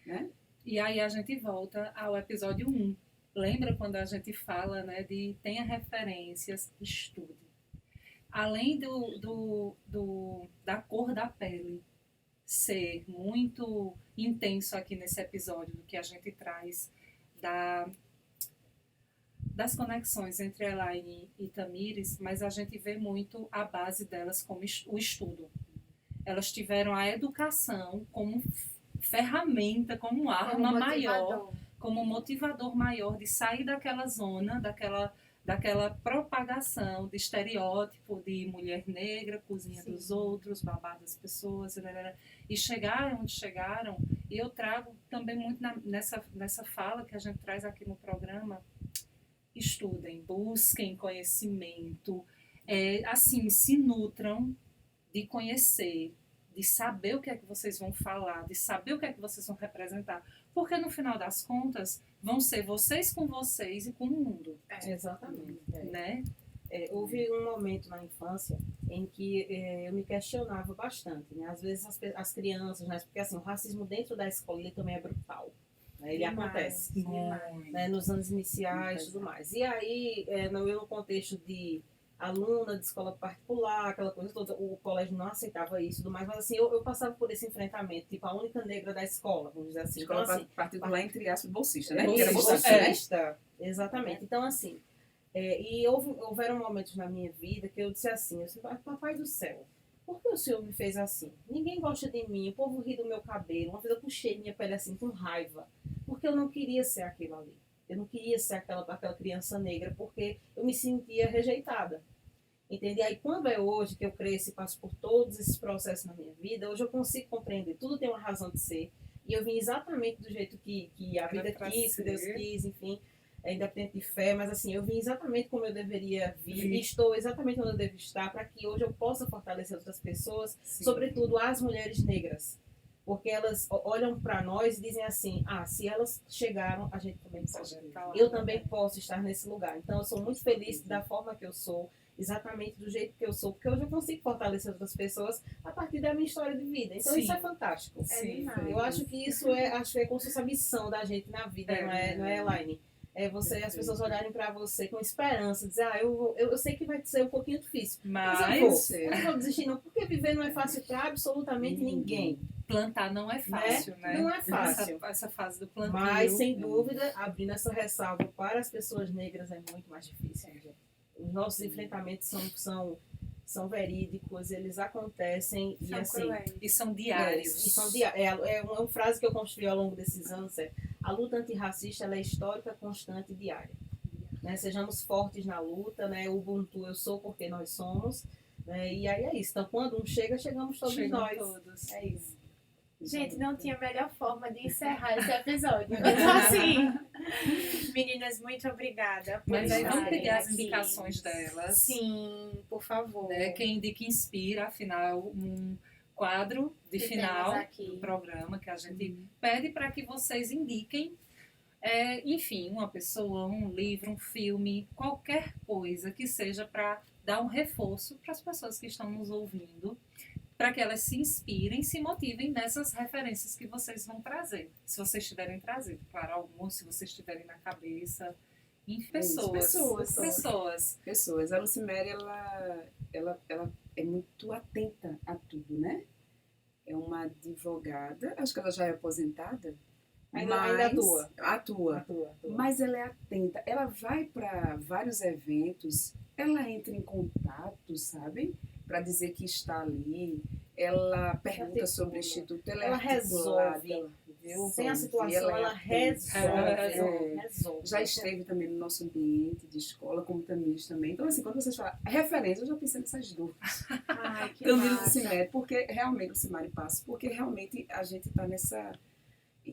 Né? E aí a gente volta ao episódio 1. Lembra quando a gente fala, né, de tenha referências, estude. Além da cor da pele ser muito intenso aqui nesse episódio, do que a gente traz das conexões entre Elaine e Tamires, mas a gente vê muito a base delas como o estudo. Elas tiveram a educação como ferramenta, como arma maior, como motivador maior de sair daquela zona, daquela propagação de estereótipo de mulher negra, cozinha dos outros, babá das pessoas, e chegar onde chegaram. E eu trago também muito nessa fala que a gente traz aqui no programa: estudem, busquem conhecimento, assim, se nutram de conhecer, de saber o que é que vocês vão falar, de saber o que é que vocês vão representar. Porque no final das contas, vão ser vocês com vocês e com o mundo, Exatamente. né? Houve um momento na infância em que eu me questionava bastante, né? Às vezes as crianças, né? Porque assim, o racismo dentro da escola ele também é brutal, né? Ele acontece, né? Nos anos iniciais e tudo mais. E aí, no contexto de aluna de escola particular, aquela coisa toda, o colégio não aceitava isso e tudo mais, mas assim, eu passava por esse enfrentamento, tipo, a única negra da escola, vamos dizer assim. Escola Então, assim, particular, entre aspas, bolsista, né? bolsista, Porque era bolsista, né? bolsista, exatamente. Então, assim, e houveram momentos na minha vida que eu disse assim, papai do céu, por que o senhor me fez assim? Ninguém gosta de mim, o povo ri do meu cabelo, uma vez eu puxei minha pele assim com raiva, porque eu não queria ser aquilo ali. Eu não queria ser aquela criança negra, porque eu me sentia rejeitada. Entende? Aí quando é hoje que eu cresço e passo por todos esses processos na minha vida, hoje eu consigo compreender, tudo tem uma razão de ser, e eu vim exatamente do jeito que a vida quis, que Deus quis, enfim, independente de fé, mas assim, eu vim exatamente como eu deveria vir, e estou exatamente onde eu devo estar, para que hoje eu possa fortalecer outras pessoas, sobretudo as mulheres negras. Porque elas olham para nós e dizem assim, se elas chegaram, a gente também pode. Eu também posso estar nesse lugar. Então eu sou muito feliz da forma que eu sou, exatamente do jeito que eu sou, porque hoje eu consigo fortalecer outras pessoas a partir da minha história de vida. Então isso é fantástico. Eu acho que isso é como se fosse a missão da gente na vida, não é, Elaine? É as pessoas olharem para você com esperança, dizer, eu sei que vai ser um pouquinho difícil, mas eu não vou desistir não, porque viver não é fácil para absolutamente ninguém. Plantar não é fácil, né? Não é fácil. Essa fase do plantio. Mas, sem dúvida, abrindo essa ressalva para as pessoas negras é muito mais difícil, gente. Os nossos enfrentamentos são verídicos, eles acontecem e assim, e são diários. É uma frase que eu construí ao longo desses anos, a luta antirracista ela é histórica, constante e diária. Né? Sejamos fortes na luta, né? O Ubuntu eu sou porque nós somos, né? E aí é isso. Então quando um chega, chegamos todos nós. Todos. É isso. Gente, não tinha melhor forma de encerrar esse episódio. Então, assim, meninas, muito obrigada por Mas aí vamos estarem pedir as aqui. indicações delas. Sim, por favor. Né? Quem indica inspira, afinal, um quadro de Que final temos aqui. do programa que a gente pede para que vocês indiquem, enfim, uma pessoa, um livro, um filme, qualquer coisa que seja para dar um reforço para as pessoas que estão nos ouvindo, para que elas se inspirem, se motivem nessas referências que vocês vão trazer. Se vocês tiverem trazido, claro, alguns, se vocês tiverem na cabeça. Enfim, Pessoas. A Lucimere, ela é muito atenta a tudo, né? É uma advogada, acho que ela já é aposentada. Ainda Atua. Mas ela é atenta, ela vai para vários eventos, ela entra em contato, sabe? Para dizer que está ali, ela pergunta sobre o Instituto, ela resolve. Viu? Sem a situação, ela resolve. Já esteve também no nosso ambiente de escola, como Tamires também. Então, assim, quando vocês falam referência, eu já pensei nessas duas. Ai, que Tamires e massa. Lucimere, porque realmente, Lucimere Passo, porque realmente a gente está nessa...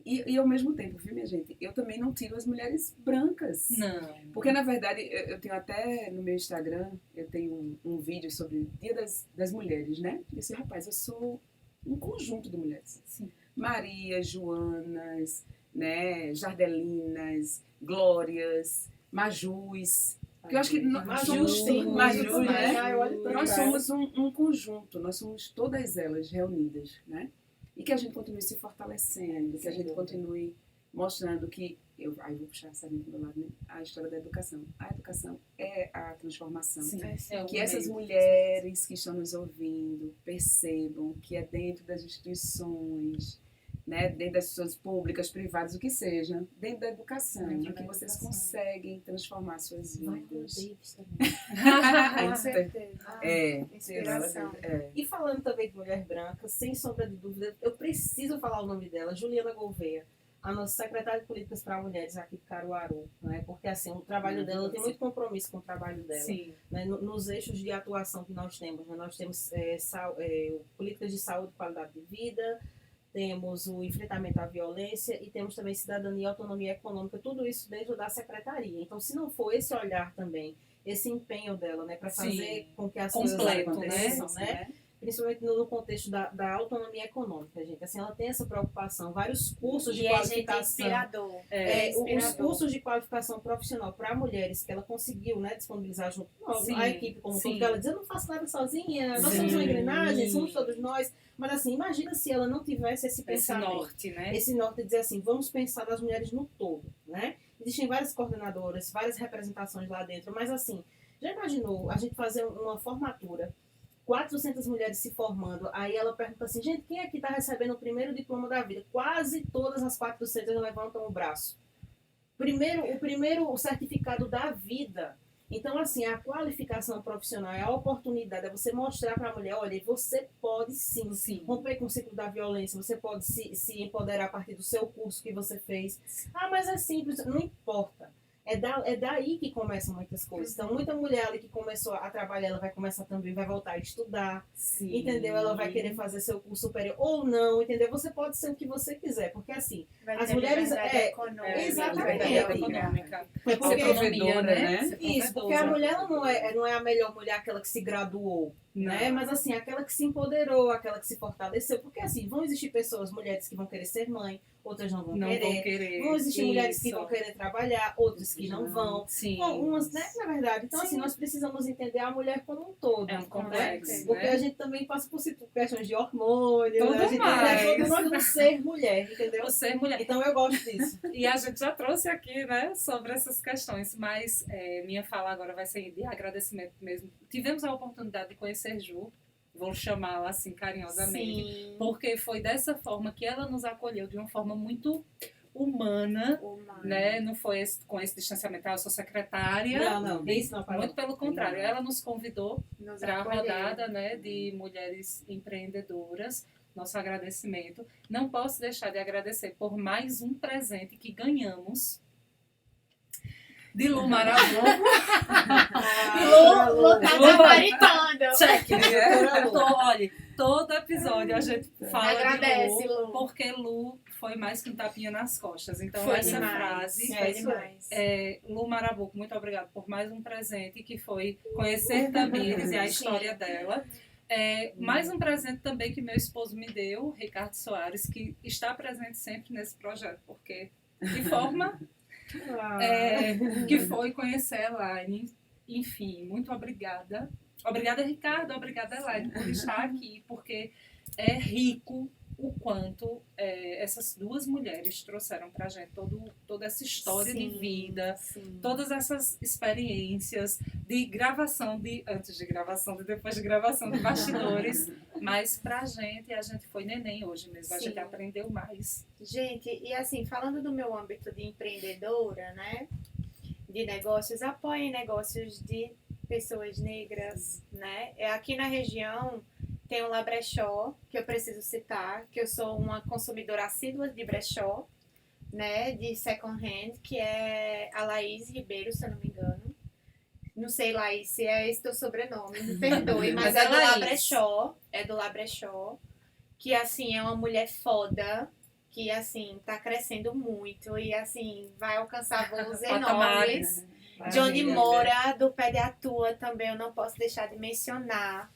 E ao mesmo tempo, viu, minha gente? Eu também não tiro as mulheres brancas. Não. Porque, na verdade, eu tenho até no meu Instagram, eu tenho um vídeo sobre o Dia das Mulheres, né? Eu disse, rapaz, eu sou um conjunto de mulheres. Sim. Maria, Joanas, né? Jardelinas, Glórias, Majus. Porque eu acho que nós somos, nós somos um conjunto, nós somos todas elas reunidas, né? E que a gente continue se fortalecendo, que a gente continue mostrando que, aí vou puxar a sardinha do meu lado, né? A história da educação. A educação é a transformação. Sim. Que essas mulheres que estão nos ouvindo percebam que é dentro das instituições, né? Dentro das instituições públicas, privadas, o que seja, dentro da educação, que vocês conseguem transformar suas vidas. Com certeza. Inspiração. E falando também de mulher branca, sem sombra de dúvida, eu preciso falar o nome dela, Juliana Gouveia, a nossa secretária de Políticas para Mulheres aqui de Caruaru, né? Porque assim, o trabalho dela, tem muito compromisso com o trabalho dela. Sim. Né? Nos eixos de atuação que nós temos, né? Nós temos políticas de saúde e qualidade de vida, temos o enfrentamento à violência e temos também cidadania e autonomia econômica, tudo isso dentro da secretaria. Então, se não for esse olhar também, esse empenho dela, né, para fazer com que as coisas aconteçam, né? Principalmente no contexto da autonomia econômica, gente. Assim, ela tem essa preocupação, vários cursos de qualificação. Os cursos de qualificação profissional para mulheres que ela conseguiu, né, disponibilizar junto com a equipe como todo, porque ela diz, eu não faço nada sozinha, nós somos uma engrenagem, somos todos nós. Mas assim, imagina se ela não tivesse esse pensamento. Norte, né? Esse norte de dizer assim, vamos pensar nas mulheres no todo, né? Existem várias coordenadoras, várias representações lá dentro, mas assim, já imaginou a gente fazer uma formatura, 400 mulheres se formando, aí ela pergunta assim, gente, quem aqui está recebendo o primeiro diploma da vida? Quase todas as 400 levantam o braço. O primeiro certificado da vida. Então, assim, a qualificação profissional é a oportunidade, é você mostrar para a mulher, olha, você pode sim romper com o ciclo da violência, você pode se empoderar a partir do seu curso que você fez. Ah, mas é simples, não importa. É daí que começam muitas coisas. Então, muita mulher ali que começou a trabalhar, ela vai começar também, vai voltar a estudar, entendeu? Ela vai querer fazer seu curso superior ou não, entendeu? Você pode ser o que você quiser, porque assim, as mulheres... Exatamente. Econômica. É porque provedora, né? Isso, porque a mulher ela não é a melhor mulher, aquela que se graduou, né? Mas assim, aquela que se empoderou, aquela que se fortaleceu, porque assim, vão existir pessoas, mulheres que vão querer ser mãe, outras não vão querer. Vão existir mulheres que vão querer trabalhar, outras que não vão. Umas, né, na verdade. Então, assim, nós precisamos entender a mulher como um todo. É um complexo, né? Porque a gente também passa por questões de hormônio, tudo né? A gente mais. nós vamos ser mulher, entendeu? Ser mulher. Então, eu gosto disso. E a gente já trouxe aqui, né, sobre essas questões, mas minha fala agora vai ser de agradecimento mesmo. Tivemos a oportunidade de conhecer Ju, vou chamá-la assim carinhosamente, porque foi dessa forma que ela nos acolheu, de uma forma muito humana, né? Não foi com esse distanciamento, eu sou secretária. Não, muito pelo contrário, ela nos convidou para a rodada, né, de mulheres empreendedoras. Nosso agradecimento. Não posso deixar de agradecer por mais um presente que ganhamos de Lu Maraboco. Lu tá gabaritando. Olha, todo episódio a gente fala Agradece, de Lu, Lu. porque Lu foi mais que um tapinha nas costas. Então, Foi essa demais. frase... Foi demais. Lu Maraboco, muito obrigada por mais um presente, que foi conhecer Tamires e a história dela. Mais um presente também que meu esposo me deu, Ricardo Soares, que está presente sempre nesse projeto, porque de forma que foi conhecer a Elaine. Enfim, muito obrigada. Obrigada, Ricardo. Obrigada, Elaine, por estar aqui, porque é rico o quanto essas duas mulheres trouxeram pra gente toda essa história de vida, todas essas experiências de gravação, antes de gravação, de depois de gravação, de bastidores, mas pra gente, a gente foi neném hoje mesmo, a gente aprendeu mais. Gente, e assim, falando do meu âmbito de empreendedora, né, de negócios, apoiem negócios de pessoas negras, né, aqui na região tem o La Brechó, que eu preciso citar, que eu sou uma consumidora assídua de brechó, né, de second hand, que é a Laís Ribeiro, se eu não me engano. Não sei, Laís, se é esse teu sobrenome, me perdoe, mas é do La Brechó, que, assim, é uma mulher foda, que, assim, tá crescendo muito e, assim, vai alcançar voos enormes. Johnny Moura, do Pé de Atua, também eu não posso deixar de mencionar.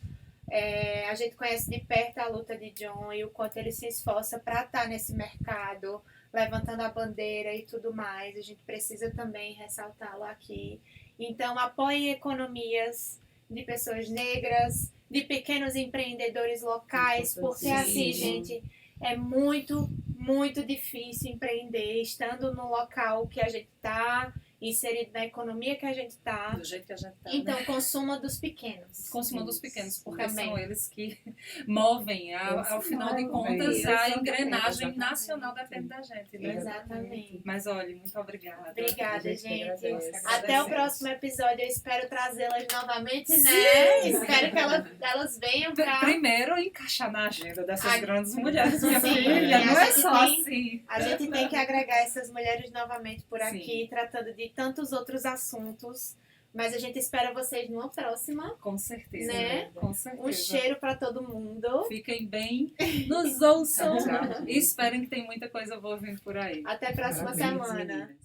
A gente conhece de perto a luta de John e o quanto ele se esforça para estar nesse mercado, levantando a bandeira e tudo mais. A gente precisa também ressaltá-lo aqui. Então, apoiem economias de pessoas negras, de pequenos empreendedores locais, porque assim, gente, é muito, muito difícil empreender estando no local que a gente está, inserido na economia que a gente está. Do jeito que a gente está. Então, consuma dos pequenos. Consuma dos pequenos, porque também são eles que movem, ao final de contas, a engrenagem nacional depende da gente, né? Exatamente. Mas olha, muito obrigada. Obrigada, gente. agradece. Até o próximo episódio. Eu espero trazê-las novamente, né? Espero que elas venham pra... Primeiro, encaixar na agenda dessas grandes mulheres, minha Sim, filha. a Não é gente só tem- assim. A gente tem que agregar essas mulheres novamente por Sim. aqui, tratando de tantos outros assuntos. Mas a gente espera vocês numa próxima. Com certeza. Né? Com certeza. Um cheiro pra todo mundo. Fiquem bem, nos ouçam Tchau, gente. e esperem que tem muita coisa boa vindo por aí. Até a próxima Parabéns, semana. meninas.